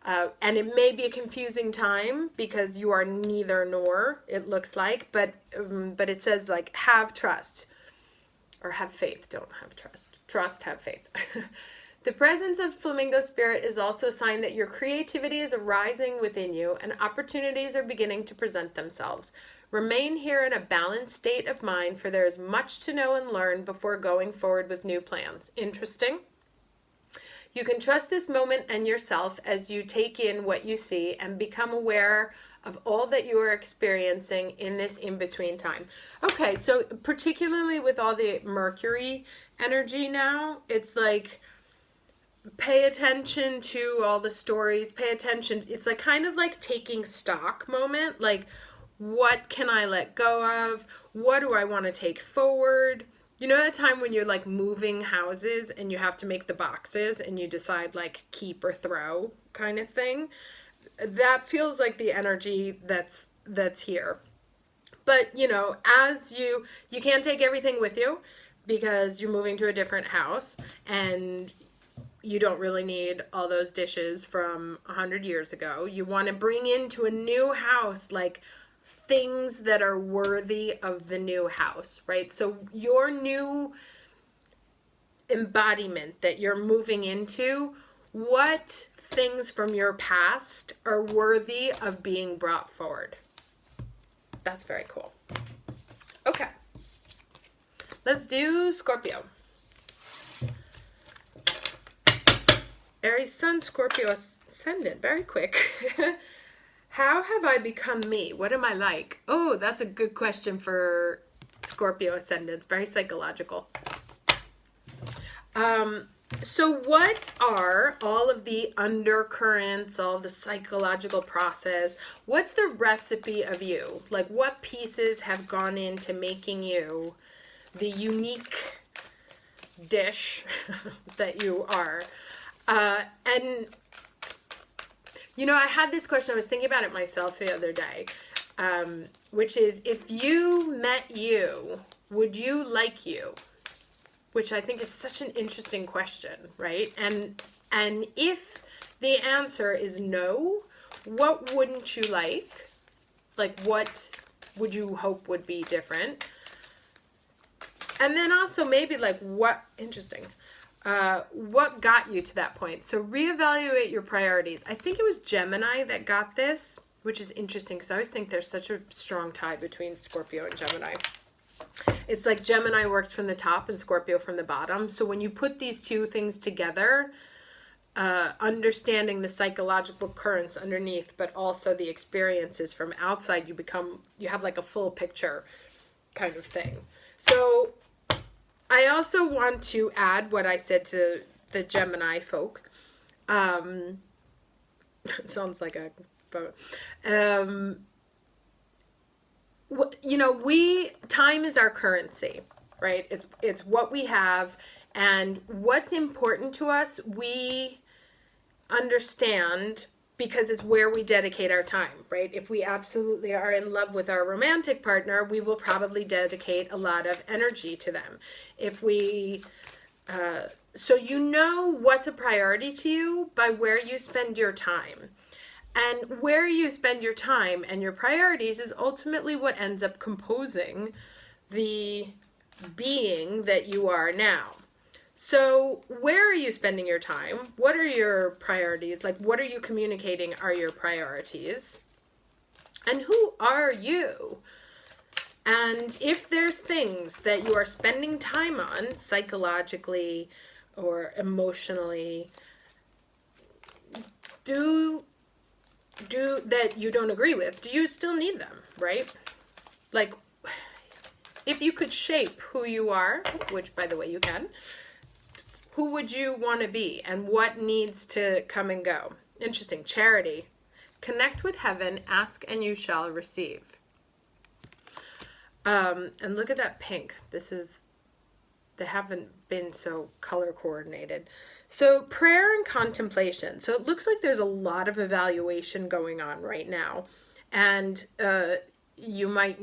And it may be a confusing time because you are neither nor, it looks like, but it says like have trust or have faith. Don't have trust. Trust, have faith. The presence of Flamingo Spirit is also a sign that your creativity is arising within you and opportunities are beginning to present themselves. Remain here in a balanced state of mind, for there is much to know and learn before going forward with new plans. Interesting. You can trust this moment and yourself as you take in what you see and become aware of all that you are experiencing in this in-between time. Okay, so particularly with all the Mercury energy now, it's like pay attention to all the stories, pay attention. It's like kind of like taking stock moment, like what can I let go of? What do I want to take forward? You know that time when you're like moving houses and you have to make the boxes and you decide like keep or throw kind of thing? that feels like the energy that's here. But, you know, as you can't take everything with you because you're moving to a different house, and you don't really need all those dishes from 100 years ago. You want to bring into a new house, like, things that are worthy of the new house, right? So your new embodiment that you're moving into, what things from your past are worthy of being brought forward? That's very cool. Okay. Let's do Scorpio. Aries Sun, Scorpio Ascendant. Very quick. How have I become me? What am I like? Oh, that's a good question for Scorpio Ascendant. It's very psychological. So what are all of the undercurrents, all the psychological process? What's the recipe of you? Like, what pieces have gone into making you the unique dish that you are? And, you know, I had this question, I was thinking about it myself the other day, which is, if you met you, would you like you? Which I think is such an interesting question, right? And if the answer is no, what wouldn't you like? Like, what would you hope would be different? And then also maybe like what got you to that point? So reevaluate your priorities. I think it was Gemini that got this, which is interesting because I always think there's such a strong tie between Scorpio and Gemini. It's like Gemini works from the top and Scorpio from the bottom. So when you put these two things together, understanding the psychological currents underneath, but also the experiences from outside, you have like a full picture kind of thing. So I also want to add what I said to the Gemini folk. It sounds like a... you know, time is our currency, right? It's what we have, and what's important to us, we understand because it's where we dedicate our time, right? If we absolutely are in love with our romantic partner, we will probably dedicate a lot of energy to them. If we, so you know what's a priority to you by where you spend your time. And where you spend your time and your priorities is ultimately what ends up composing the being that you are now. So where are you spending your time? What are your priorities? Like, what are you communicating are your priorities? And who are you? And if there's things that you are spending time on psychologically or emotionally, that you don't agree with, do you still need them, right? Like, if you could shape who you are, which by the way you can, who would you want to be and what needs to come and go? Interesting. Charity. Connect with heaven, ask and you shall receive. And look at that pink. They haven't been so color coordinated. So prayer and contemplation. So it looks like there's a lot of evaluation going on right now. And you might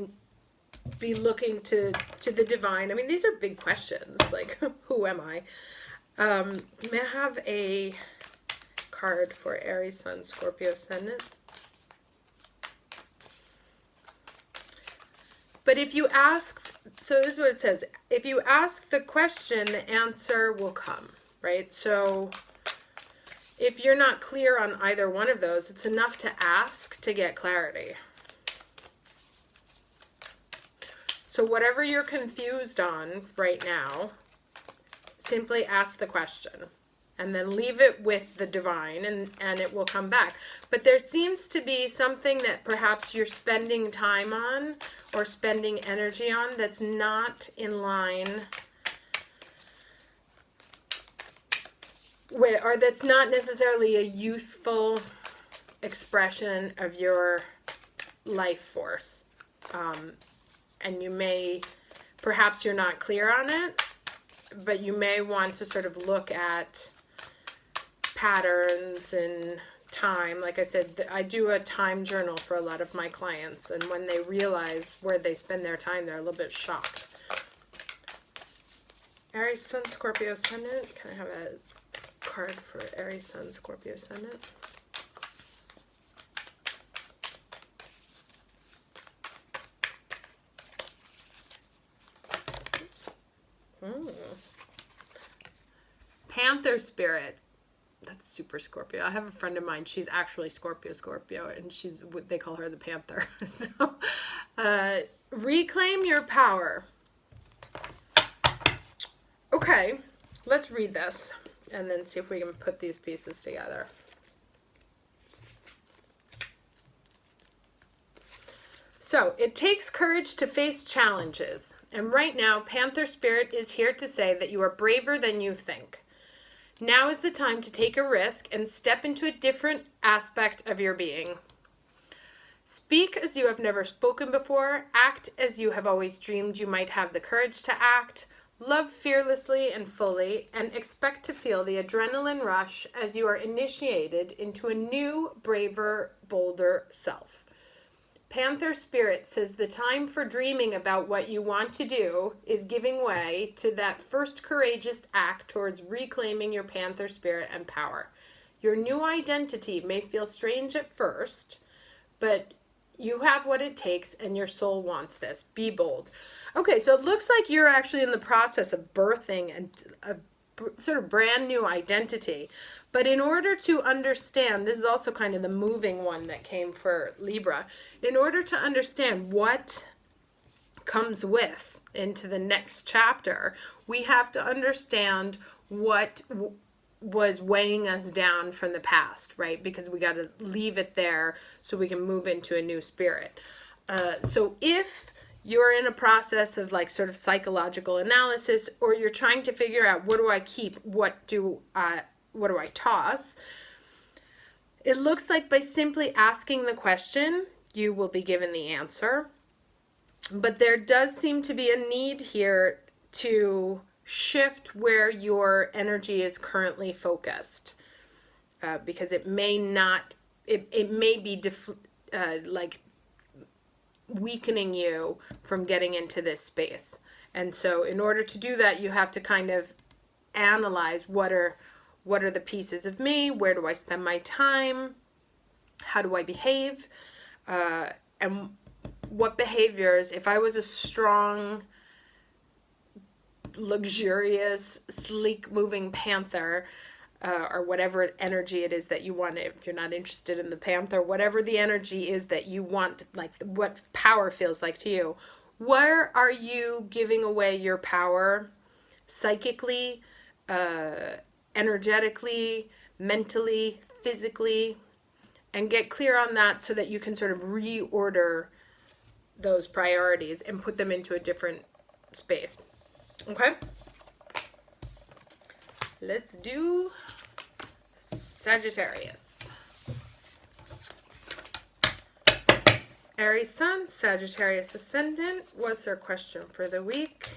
be looking to the divine. I mean, these are big questions. Like, who am I? May I have a card for Aries Sun, Scorpio Ascendant? But if you ask, so this is what it says. If you ask the question, the answer will come, right? So if you're not clear on either one of those, it's enough to ask to get clarity. So whatever you're confused on right now, simply ask the question and then leave it with the divine and it will come back. But there seems to be something that perhaps you're spending time on or spending energy on that's not in line with, or that's not necessarily a useful expression of your life force. And you may, perhaps you're not clear on it, but you may want to sort of look at patterns and time, like I said, I do a time journal for a lot of my clients, and when they realize where they spend their time, they're a little bit shocked. Aries Sun, Scorpio Ascendant. Can I have a card for Aries Sun, Scorpio Ascendant? Panther spirit. That's super Scorpio. I have a friend of mine. She's actually Scorpio, and they call her the Panther. So, reclaim your power. Okay, let's read this and then see if we can put these pieces together. So, it takes courage to face challenges. And right now, Panther Spirit is here to say that you are braver than you think. Now is the time to take a risk and step into a different aspect of your being. Speak as you have never spoken before. Act as you have always dreamed you might have the courage to act. Love fearlessly and fully, and expect to feel the adrenaline rush as you are initiated into a new, braver, bolder self. Panther Spirit says the time for dreaming about what you want to do is giving way to that first courageous act towards reclaiming your Panther Spirit and power. Your new identity may feel strange at first, but you have what it takes and your soul wants this. Be bold. Okay, so it looks like you're actually in the process of birthing a sort of brand new identity. But in order to understand, this is also kind of the moving one that came for Libra. In order to understand what comes with into the next chapter, we have to understand what was weighing us down from the past, right? Because we got to leave it there so we can move into a new spirit. So if you're in a process of like sort of psychological analysis, or you're trying to figure out, what do I keep? What do I toss? It looks like by simply asking the question, you will be given the answer. But there does seem to be a need here to shift where your energy is currently focused. Because it may not, it may be like weakening you from getting into this space. And so in order to do that, you have to kind of analyze what are the pieces of me, where do I spend my time, how do I behave, and what behaviors, if I was a strong, luxurious, sleek moving panther, or whatever energy it is that you want, if you're not interested in the panther, whatever the energy is that you want, like what power feels like to you, where are you giving away your power psychically, energetically, mentally, physically, and get clear on that so that you can sort of reorder those priorities and put them into a different space. Okay? Let's do Sagittarius. Aries Sun, Sagittarius Ascendant. What's their question for the week?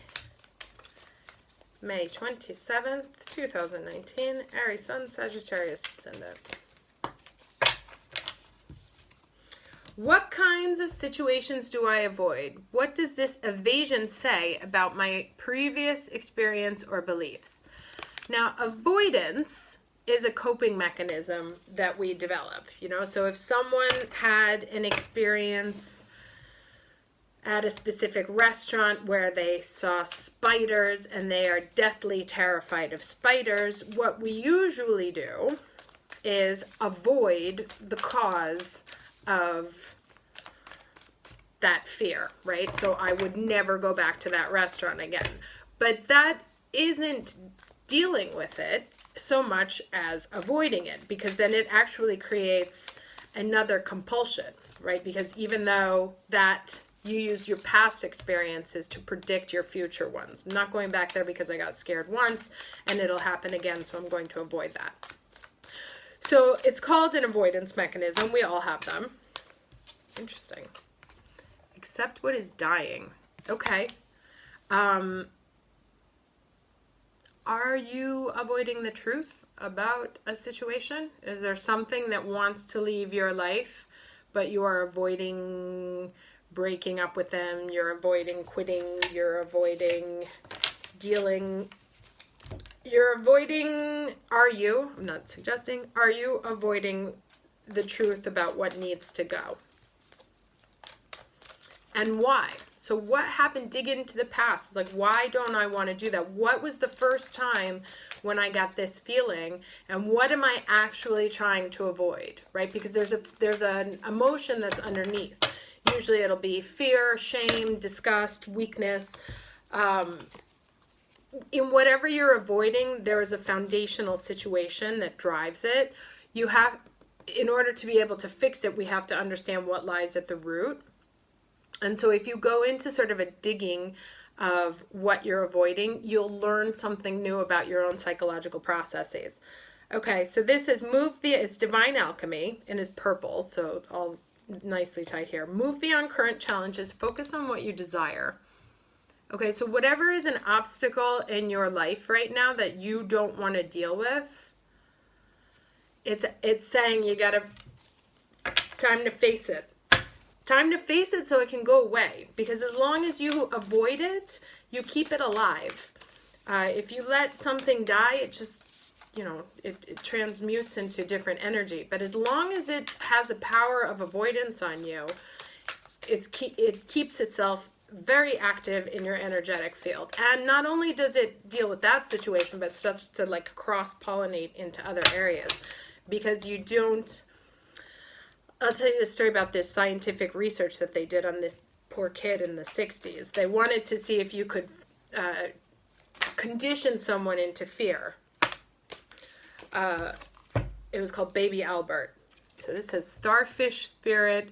May 27th, 2019. Aries Sun, Sagittarius Ascendant. What kinds of situations do I avoid? What does this evasion say about my previous experience or beliefs? Now, avoidance is a coping mechanism that we develop, so if someone had an experience at a specific restaurant where they saw spiders and they are deathly terrified of spiders, what we usually do is avoid the cause of that fear, right? So I would never go back to that restaurant again. But that isn't dealing with it so much as avoiding it, because then it actually creates another compulsion, right? Because even though that you used your past experiences to predict your future ones. I'm not going back there because I got scared once and it'll happen again, so I'm going to avoid that. So it's called an avoidance mechanism. We all have them. Interesting. Accept what is dying. Okay. Are you avoiding the truth about a situation? Is there something that wants to leave your life, but you are avoiding breaking up with them, you're avoiding quitting, you're avoiding dealing, I'm not suggesting, are you avoiding the truth about what needs to go? And why? So what happened? Dig into the past. Like, why don't I want to do that? What was the first time when I got this feeling? And what am I actually trying to avoid, right? Because there's an emotion that's underneath. Usually it'll be fear, shame, disgust, weakness. In whatever you're avoiding, there is a foundational situation that drives it. In order to be able to fix it, we have to understand what lies at the root. And so if you go into sort of a digging of what you're avoiding, you'll learn something new about your own psychological processes. Okay, so this is it's Divine Alchemy, and it's purple, so all nicely tied here. Move beyond current challenges, focus on what you desire. Okay, so whatever is an obstacle in your life right now that you don't want to deal with, it's saying you gotta, time to face it. Time to face it so it can go away. Because as long as you avoid it, you keep it alive. If you let something die, it just, it transmutes into different energy. But as long as it has a power of avoidance on you, it keeps itself very active in your energetic field. And not only does it deal with that situation, but it starts to like cross-pollinate into other areas. Because you don't... I'll tell you a story about this scientific research that they did on this poor kid in the 60s. They wanted to see if you could condition someone into fear. It was called Baby Albert. So this says starfish spirit,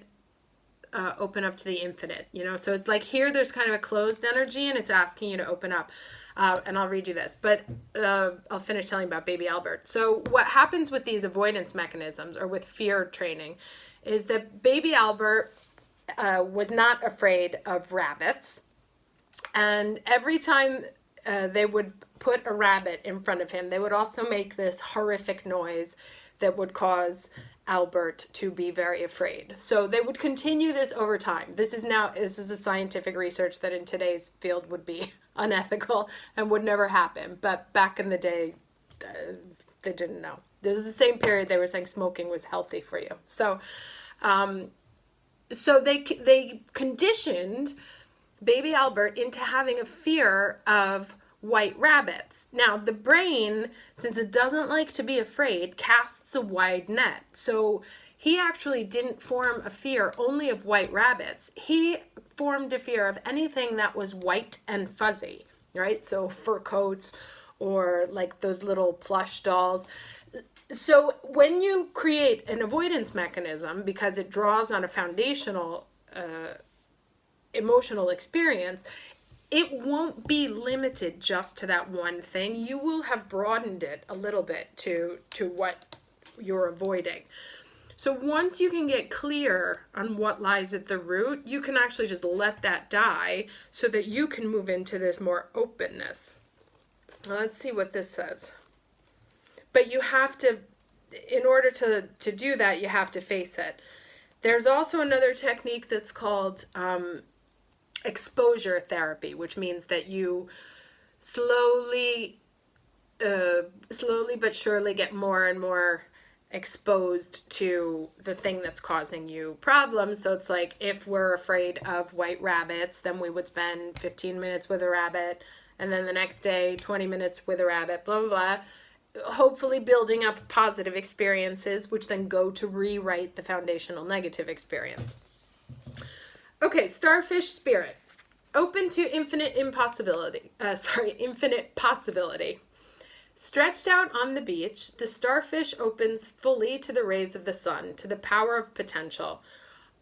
open up to the infinite. So it's like here there's kind of a closed energy and it's asking you to open up. And I'll read you this, but I'll finish telling about Baby Albert. So what happens with these avoidance mechanisms or with fear training is that Baby Albert was not afraid of rabbits. And every time they would put a rabbit in front of him, they would also make this horrific noise that would cause Albert to be very afraid. So they would continue this over time. This is a scientific research that in today's field would be unethical and would never happen. But back in the day, they didn't know. This is the same period they were saying smoking was healthy for you. So they conditioned Baby Albert into having a fear of white rabbits. Now, the brain, since it doesn't like to be afraid, casts a wide net. So he actually didn't form a fear only of white rabbits. He formed a fear of anything that was white and fuzzy, right? So fur coats or like those little plush dolls. So when you create an avoidance mechanism, because it draws on a foundational emotional experience, it won't be limited just to that one thing. You will have broadened it a little bit to what you're avoiding. So once you can get clear on what lies at the root, you can actually just let that die so that you can move into this more openness. Well, let's see what this says. But you have to, in order to do that, you have to face it. There's also another technique that's called exposure therapy, which means that you slowly but surely get more and more exposed to the thing that's causing you problems. So it's like if we're afraid of white rabbits, then we would spend 15 minutes with a rabbit, and then the next day 20 minutes with a rabbit, blah, blah, blah. Hopefully building up positive experiences, which then go to rewrite the foundational negative experience. Okay, starfish spirit. Open to infinite possibility. Stretched out on the beach, the starfish opens fully to the rays of the sun, to the power of potential.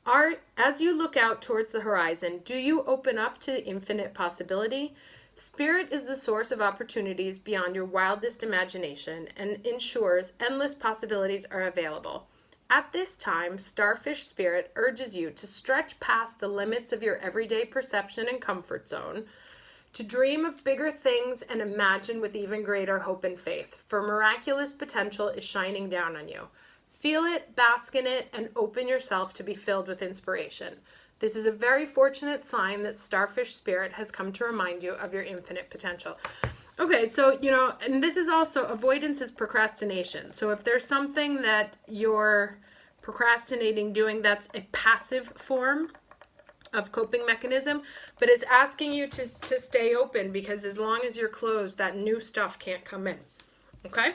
As you look out towards the horizon, do you open up to infinite possibility? Spirit is the source of opportunities beyond your wildest imagination and ensures endless possibilities are available. At this time, starfish spirit urges you to stretch past the limits of your everyday perception and comfort zone, to dream of bigger things and imagine with even greater hope and faith, for miraculous potential is shining down on you. Feel it, bask in it, and open yourself to be filled with inspiration. This is a very fortunate sign that starfish spirit has come to remind you of your infinite potential. Okay, so, and this is also, avoidance is procrastination. So if there's something that you're procrastinating doing, that's a passive form of coping mechanism, but it's asking you to stay open, because as long as you're closed, that new stuff can't come in. Okay?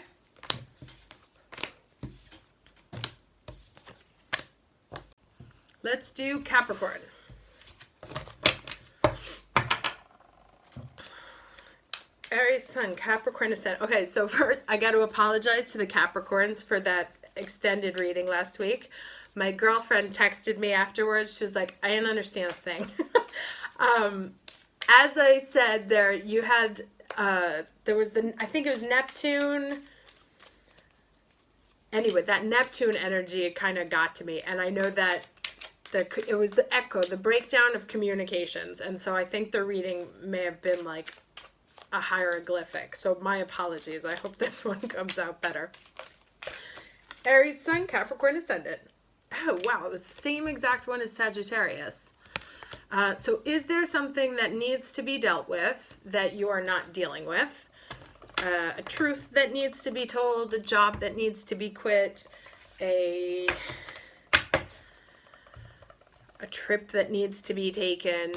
Let's do Capricorn. Aries Sun, Capricorn Ascendant. Okay, so first I got to apologize to the Capricorns for that extended reading last week. My girlfriend texted me afterwards. She was like, I didn't understand a thing. As I said, there was I think it was Neptune. Anyway, that Neptune energy kind of got to me, and I know that it was the echo, the breakdown of communications, and so I think the reading may have been like a hieroglyphic. So my apologies. I hope this one comes out better. Aries Sun, Capricorn Ascendant. Oh, wow. The same exact one as Sagittarius. So is there something that needs to be dealt with that you are not dealing with? A truth that needs to be told, a job that needs to be quit, a trip that needs to be taken.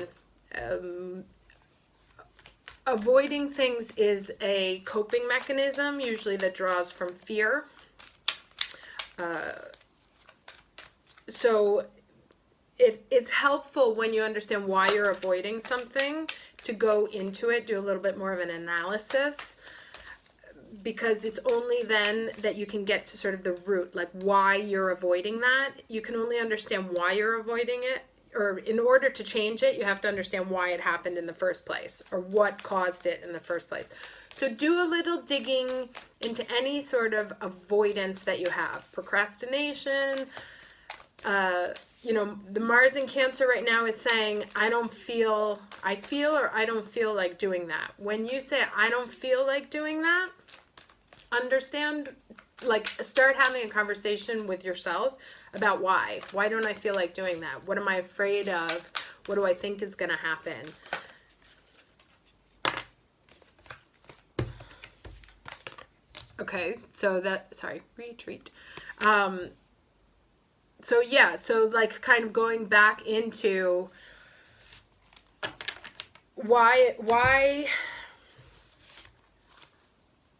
Avoiding things is a coping mechanism, usually that draws from fear. So it's helpful when you understand why you're avoiding something to go into it, do a little bit more of an analysis, because it's only then that you can get to sort of the root, like why you're avoiding that. You can only understand why you're avoiding it, or in order to change it, you have to understand why it happened in the first place, or what caused it in the first place. So do a little digging into any sort of avoidance that you have. Procrastination, the Mars in Cancer right now is saying, I feel or I don't feel like doing that. When you say, I don't feel like doing that, understand, like, start having a conversation with yourself about why. Why don't I feel like doing that? What am I afraid of? What do I think is going to happen? Okay, so retreat. So like kind of going back into why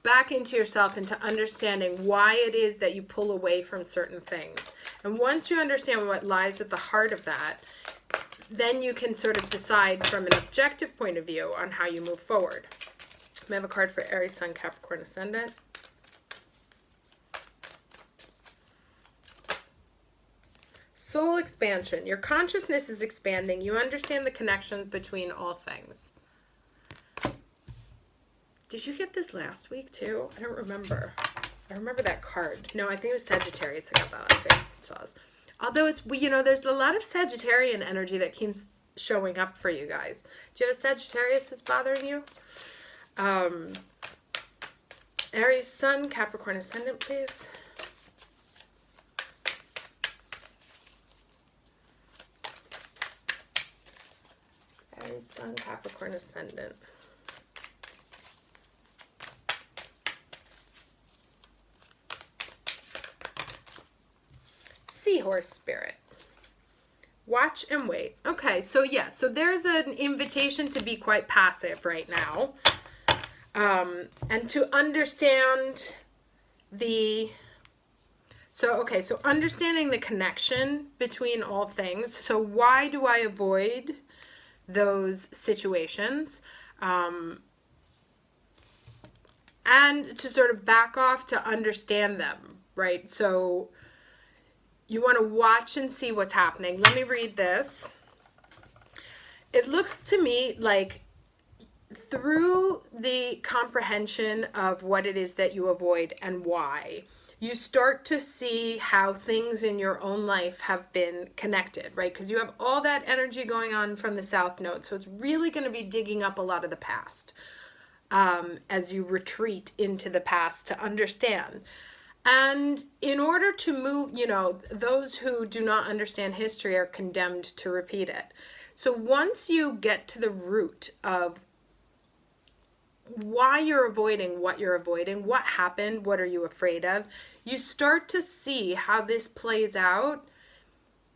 back into yourself, into understanding why it is that you pull away from certain things. And once you understand what lies at the heart of that, then you can sort of decide from an objective point of view on how you move forward. We have a card for Aries Sun, Capricorn Ascendant. Soul expansion. Your consciousness is expanding. You understand the connections between all things. Did you get this last week too? I don't remember. I remember that card. No, I think it was Sagittarius. I got that last week. Although it's, there's a lot of Sagittarian energy that keeps showing up for you guys. Do you have a Sagittarius that's bothering you? Aries Sun, Capricorn Ascendant, please. Aries Sun, Capricorn Ascendant. Seahorse spirit. Watch and wait. Okay, so yeah, so there's an invitation to be quite passive right now. And to understand so understanding the connection between all things. So why do I avoid those situations? And to sort of back off to understand them, right? So you want to watch and see what's happening. Let me read this. It looks to me like through the comprehension of what it is that you avoid and why, you start to see how things in your own life have been connected, right? Because you have all that energy going on from the South Node. So it's really going to be digging up a lot of the past as you retreat into the past to understand. And in order to move, those who do not understand history are condemned to repeat it. So once you get to the root of why you're avoiding what you're avoiding, what happened, what are you afraid of, you start to see how this plays out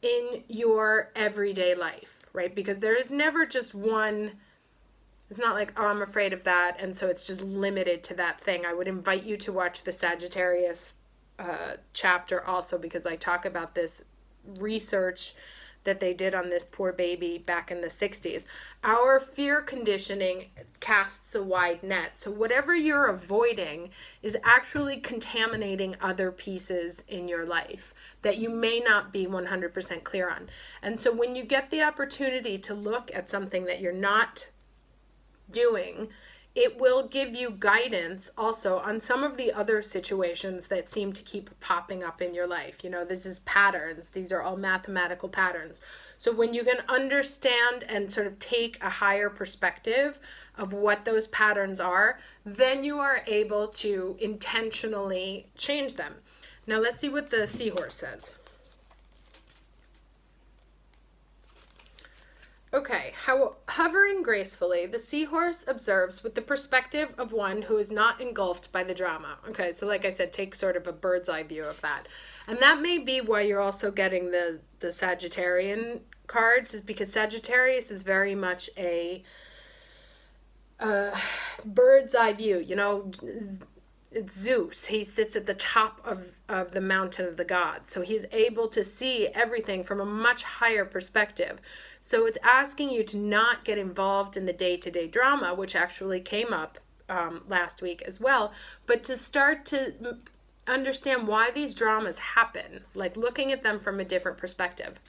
in your everyday life, right? Because there is never just one. It's not like, oh, I'm afraid of that, and so it's just limited to that thing. I would invite you to watch the Sagittarius chapter also, because I talk about this research that they did on this poor baby back in the 60s. Our fear conditioning casts a wide net. So whatever you're avoiding is actually contaminating other pieces in your life that you may not be 100% clear on. And so when you get the opportunity to look at something that you're not doing, it will give you guidance also on some of the other situations that seem to keep popping up in your life. This is patterns. These are all mathematical patterns. So when you can understand and sort of take a higher perspective of what those patterns are, then you are able to intentionally change them. Now let's see what the seahorse says. Okay, hovering gracefully, the seahorse observes with the perspective of one who is not engulfed by the drama. Okay, so like I said, take sort of a bird's eye view of that. And that may be why you're also getting the Sagittarian cards, is because Sagittarius is very much a bird's eye view. It's Zeus. He sits at the top of the mountain of the gods. So he's able to see everything from a much higher perspective. So it's asking you to not get involved in the day-to-day drama, which actually came up last week as well, but to start to understand why these dramas happen, like looking at them from a different perspective.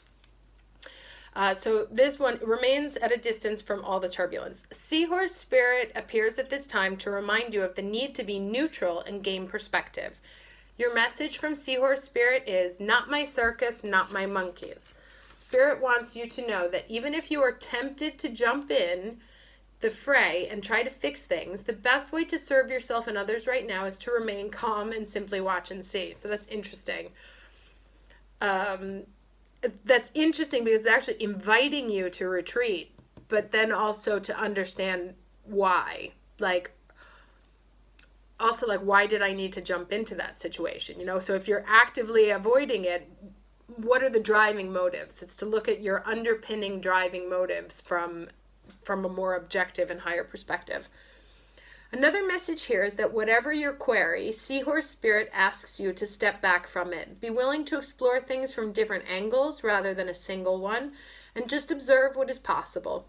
So this one remains at a distance from all the turbulence. Seahorse spirit appears at this time to remind you of the need to be neutral and gain perspective. Your message from Seahorse spirit is, not my circus, not my monkeys. Spirit wants you to know that even if you are tempted to jump in the fray and try to fix things, the best way to serve yourself and others right now is to remain calm and simply watch and see. So that's interesting. That's interesting because it's actually inviting you to retreat, but then also to understand why. Why did I need to jump into that situation? So if you're actively avoiding it, what are the driving motives? It's to look at your underpinning driving motives from a more objective and higher perspective. Another message here is that whatever your query, Seahorse Spirit asks you to step back from it. Be willing to explore things from different angles rather than a single one, and just observe what is possible.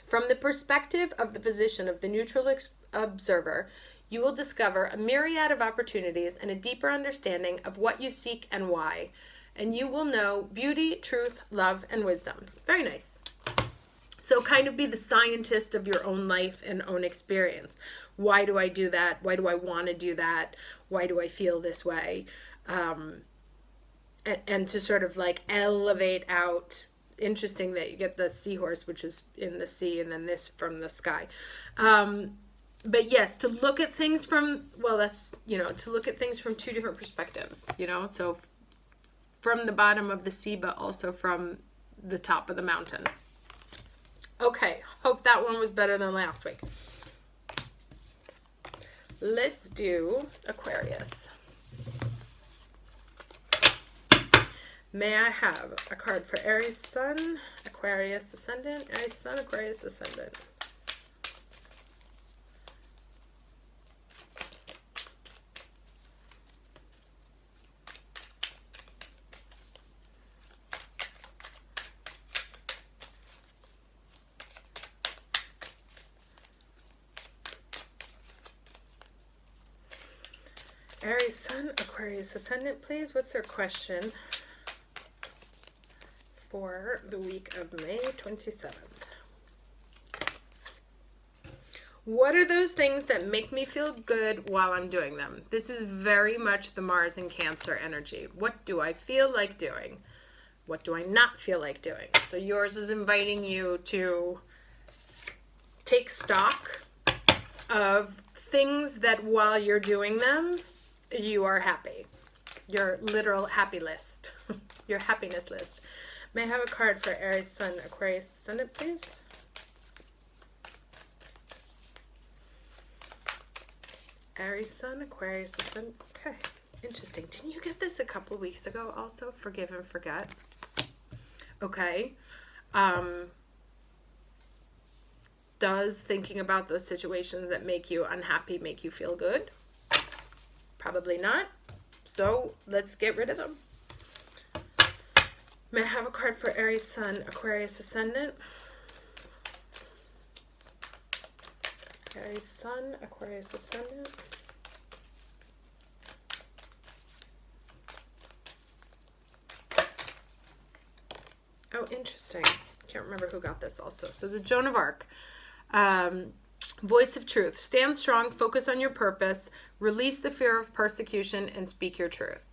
From the perspective of the position of the neutral observer, you will discover a myriad of opportunities and a deeper understanding of what you seek and why. And you will know beauty, truth, love, and wisdom. Very nice. So kind of be the scientist of your own life and own experience. Why do I do that? Why do I want to do that? Why do I feel this way? And to sort of elevate out. Interesting that you get the seahorse, which is in the sea, and then this from the sky. But yes, to look at things from, to look at things from two different perspectives, so from the bottom of the sea, but also from the top of the mountain. Okay, hope that one was better than last week. Let's do Aquarius. May I have a card for Aries Sun, Aquarius Ascendant, Aries Sun, Aquarius Ascendant. Aries Sun, Aquarius Ascendant, please. What's their question for the week of May 27th? What are those things that make me feel good while I'm doing them? This is very much the Mars and Cancer energy. What do I feel like doing? What do I not feel like doing? So yours is inviting you to take stock of things that while you're doing them, you are happy. Your literal happy list. Your happiness list. May I have a card for Aries Sun, Aquarius Ascendant, please? Aries Sun, Aquarius Ascendant. Okay, interesting. Didn't you get this a couple weeks ago also? Forgive and forget. Okay. Does thinking about those situations that make you unhappy make you feel good? Probably not. So let's get rid of them. May I have a card for Aries Sun, Aquarius Ascendant? Aries Sun, Aquarius Ascendant. Oh, interesting. Can't remember who got this also. So the Joan of Arc. Voice of truth. Stand strong, focus on your purpose, release the fear of persecution, and speak your truth.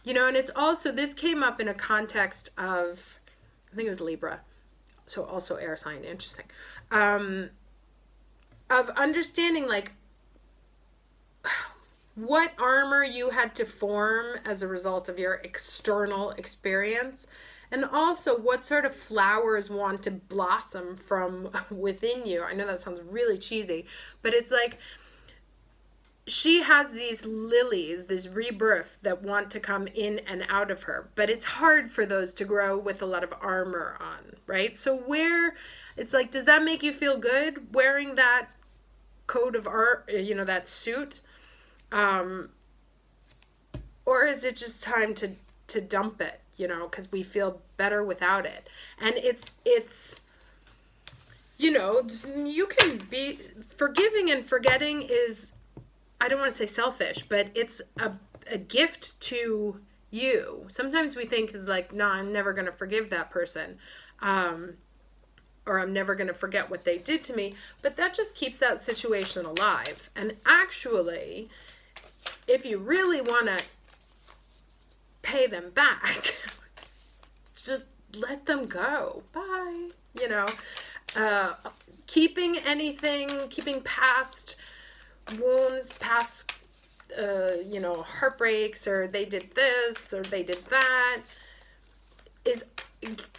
You know, and it's also, this came up in a context of, I think it was Libra. So also air sign. Interesting. Of understanding like what armor you had to form as a result of your external experience, and also what sort of flowers want to blossom from within you. I know that sounds really cheesy, but it's like she has these lilies, this rebirth that want to come in and out of her, but it's hard for those to grow with a lot of armor on, right? So where it's like, does that make you feel good wearing that coat of art, you know, that suit? Or is it just time to dump it, you know, because we feel better without it? And it's, you know, you can be forgiving, and forgetting is, I don't want to say selfish, but it's a gift to you. Sometimes we think like, no, I'm never going to forgive that person. Or I'm never going to forget what they did to me. But that just keeps that situation alive. And actually, if you really want to pay them back, just let them go. Bye. You know, keeping past wounds, past, you know, heartbreaks, or they did this, or they did that,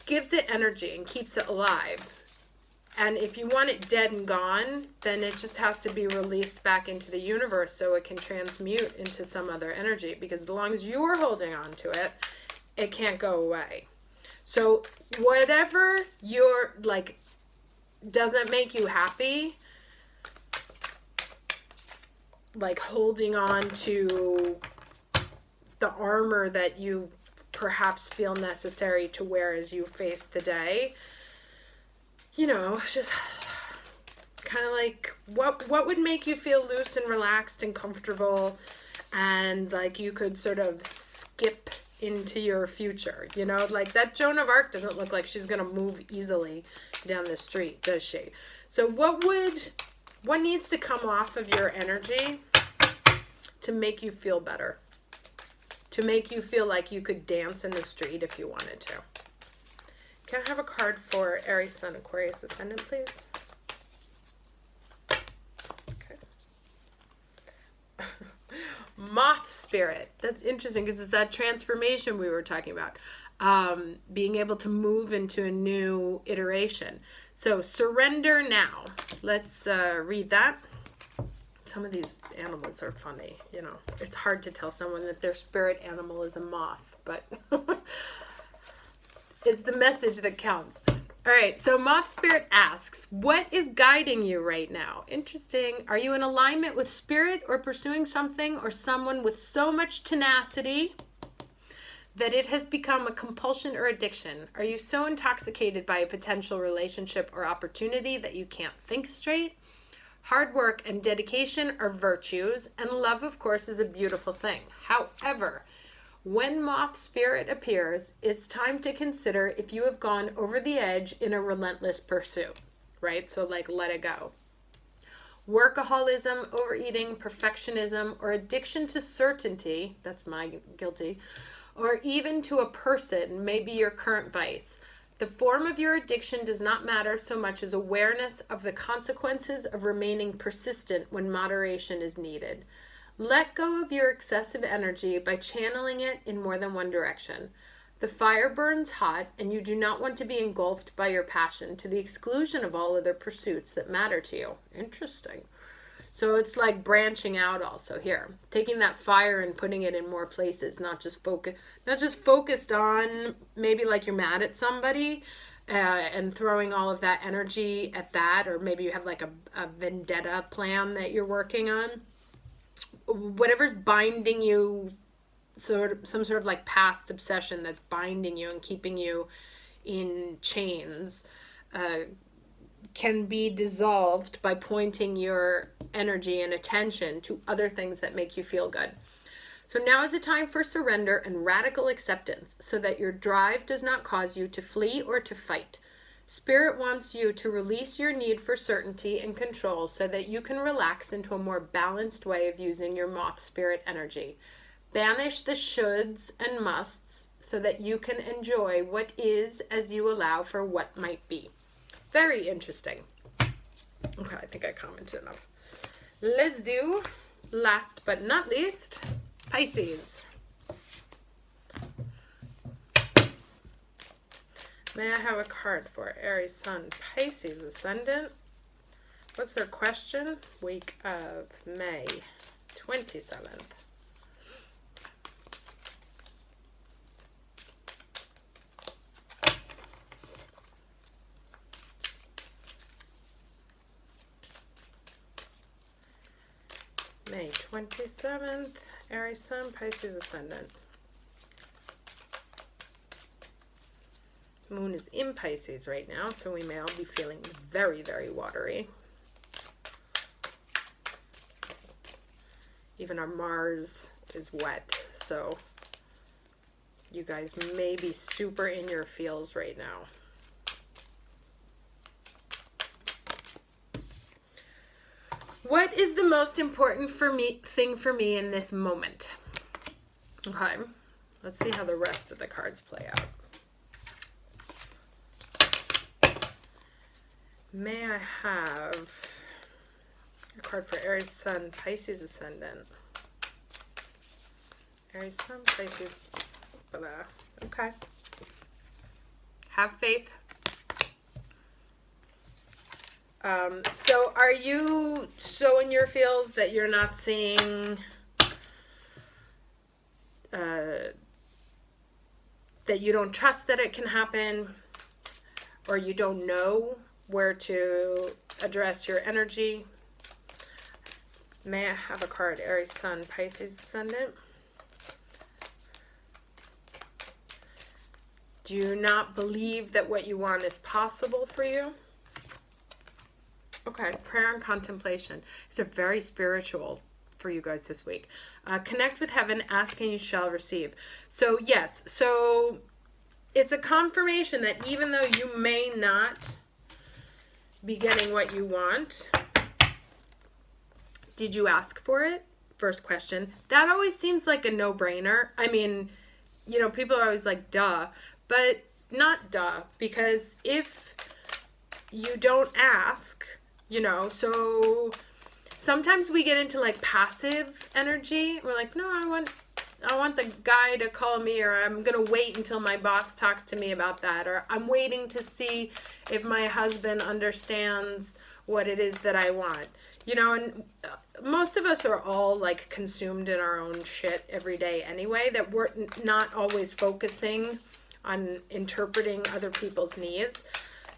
gives it energy and keeps it alive. And if you want it dead and gone, then it just has to be released back into the universe so it can transmute into some other energy. Because as long as you're holding on to it, it can't go away. So whatever you're like doesn't make you happy, like holding on to the armor that you perhaps feel necessary to wear as you face the day, you know, just kind of like what would make you feel loose and relaxed and comfortable, and like you could sort of skip into your future, you know, like that Joan of Arc doesn't look like she's gonna move easily down the street, does she? So what needs to come off of your energy to make you feel better, to make you feel like you could dance in the street if you wanted to? Can I have a card for Aries Sun, Aquarius Ascendant, please? Okay. Moth spirit. That's interesting because it's that transformation we were talking about. Being able to move into a new iteration. So surrender now. Let's read that. Some of these animals are funny, you know. It's hard to tell someone that their spirit animal is a moth, but it's the message that counts. All right, so Moth Spirit asks, what is guiding you right now? Interesting. Are you in alignment with spirit or pursuing something or someone with so much tenacity that it has become a compulsion or addiction? Are you so intoxicated by a potential relationship or opportunity that you can't think straight? Hard work and dedication are virtues, and love, of course, is a beautiful thing. However, when Moth Spirit appears, it's time to consider if you have gone over the edge in a relentless pursuit, right? So like, let it go. Workaholism, overeating, perfectionism, or addiction to certainty, that's my guilty, or even to a person may be your current vice. The form of your addiction does not matter so much as awareness of the consequences of remaining persistent when moderation is needed. Let go of your excessive energy by channeling it in more than one direction. The fire burns hot, and you do not want to be engulfed by your passion to the exclusion of all other pursuits that matter to you. Interesting. So it's like branching out also here, taking that fire and putting it in more places, not just focused on maybe like you're mad at somebody and throwing all of that energy at that, or maybe you have like a vendetta plan that you're working on. Whatever's binding you, some sort of like past obsession that's binding you and keeping you in chains, can be dissolved by pointing your energy and attention to other things that make you feel good. So now is a time for surrender and radical acceptance so that your drive does not cause you to flee or to fight. Spirit wants you to release your need for certainty and control so that you can relax into a more balanced way of using your moth spirit energy. Banish the shoulds and musts so that you can enjoy what is as you allow for what might be. Very interesting. Okay, I think I commented enough. Let's do, last but not least, Pisces. May I have a card for Aries Sun, Pisces Ascendant? What's their question? Week of May 27th. May 27th, Aries Sun, Pisces Ascendant. Moon is in Pisces right now, so we may all be feeling very, very watery. Even our Mars is wet, so you guys may be super in your feels right now. What is the most important thing for me in this moment? Okay, let's see how the rest of the cards play out. May I have a card for Aries Sun, Pisces Ascendant? Aries Sun, Pisces. Okay. Have faith. So are you so in your feels that you're not seeing that you don't trust that it can happen, or you don't know where to address your energy? May I have a card, Aries Sun, Pisces Ascendant? Do you not believe that what you want is possible for you? Okay, prayer and contemplation. These are very spiritual for you guys this week. Connect with heaven, ask and you shall receive. So yes, so it's a confirmation that even though you may not be getting what you want, did you ask for it? First question. That always seems like a no-brainer. I mean, you know, people are always like, duh, but not duh, because if you don't ask, you know, so sometimes we get into like passive energy. We're like, no, I want the guy to call me, or I'm going to wait until my boss talks to me about that, or I'm waiting to see if my husband understands what it is that I want. You know, and most of us are all like consumed in our own shit every day anyway, that we're not always focusing on interpreting other people's needs.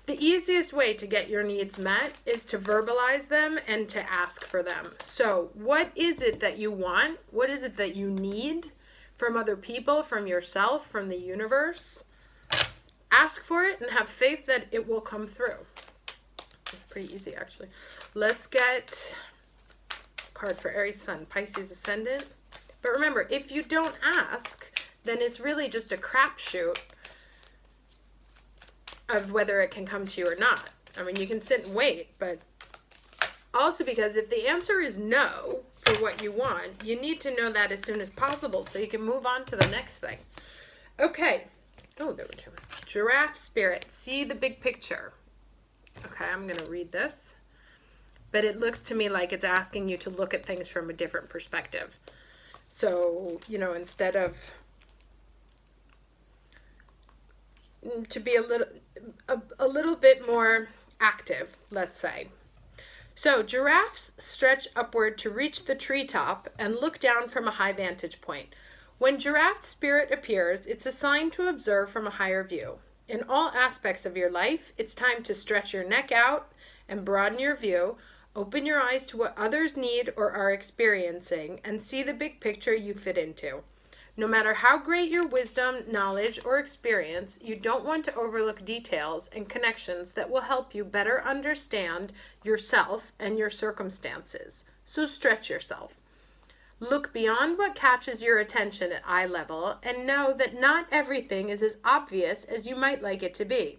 The easiest way to get your needs met is to verbalize them and to ask for them. So what is it that you want? What is it that you need from other people, from yourself, from the universe? Ask for it and have faith that it will come through. It's pretty easy, actually. Let's get a card for Aries Sun, Pisces Ascendant. But remember, if you don't ask, then it's really just a crapshoot of whether it can come to you or not. I mean, you can sit and wait, but Also, because if the answer is no for what you want, you need to know that as soon as possible so you can move on to the next thing. Okay. Oh, there were two. Giraffe spirit. See the big picture. Okay, I'm going to read this. But it looks to me like it's asking you to look at things from a different perspective. So, you know, instead of to be a little bit more active, let's say. So giraffes stretch upward to reach the treetop and look down from a high vantage point. When giraffe spirit appears, it's a sign to observe from a higher view. In all aspects of your life, it's time to stretch your neck out and broaden your view, open your eyes to what others need or are experiencing, and see the big picture you fit into. No matter how great your wisdom, knowledge, or experience, you don't want to overlook details and connections that will help you better understand yourself and your circumstances. So stretch yourself. Look beyond what catches your attention at eye level and know that not everything is as obvious as you might like it to be.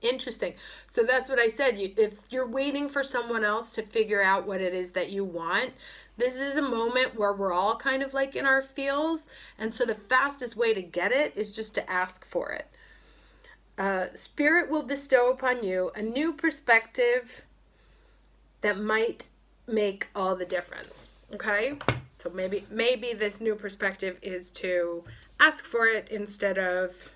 Interesting. So that's what I said. If you're waiting for someone else to figure out what it is that you want, this is a moment where we're all kind of like in our feels. And so the fastest way to get it is just to ask for it. Spirit will bestow upon you a new perspective that might make all the difference. Okay? So maybe this new perspective is to ask for it instead of,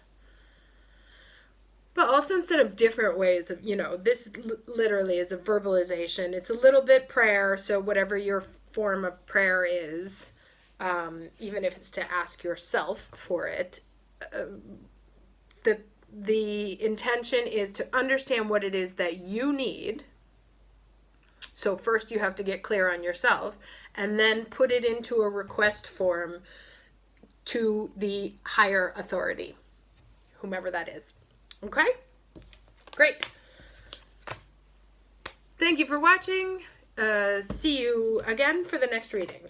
but also instead of different ways of, you know, this literally is a verbalization. It's a little bit prayer. So whatever your form of prayer is, even if it's to ask yourself for it, the intention is to understand what it is that you need. So first you have to get clear on yourself and then put it into a request form to the higher authority, whomever that is. Okay? Great. Thank you for watching. See you again for the next reading.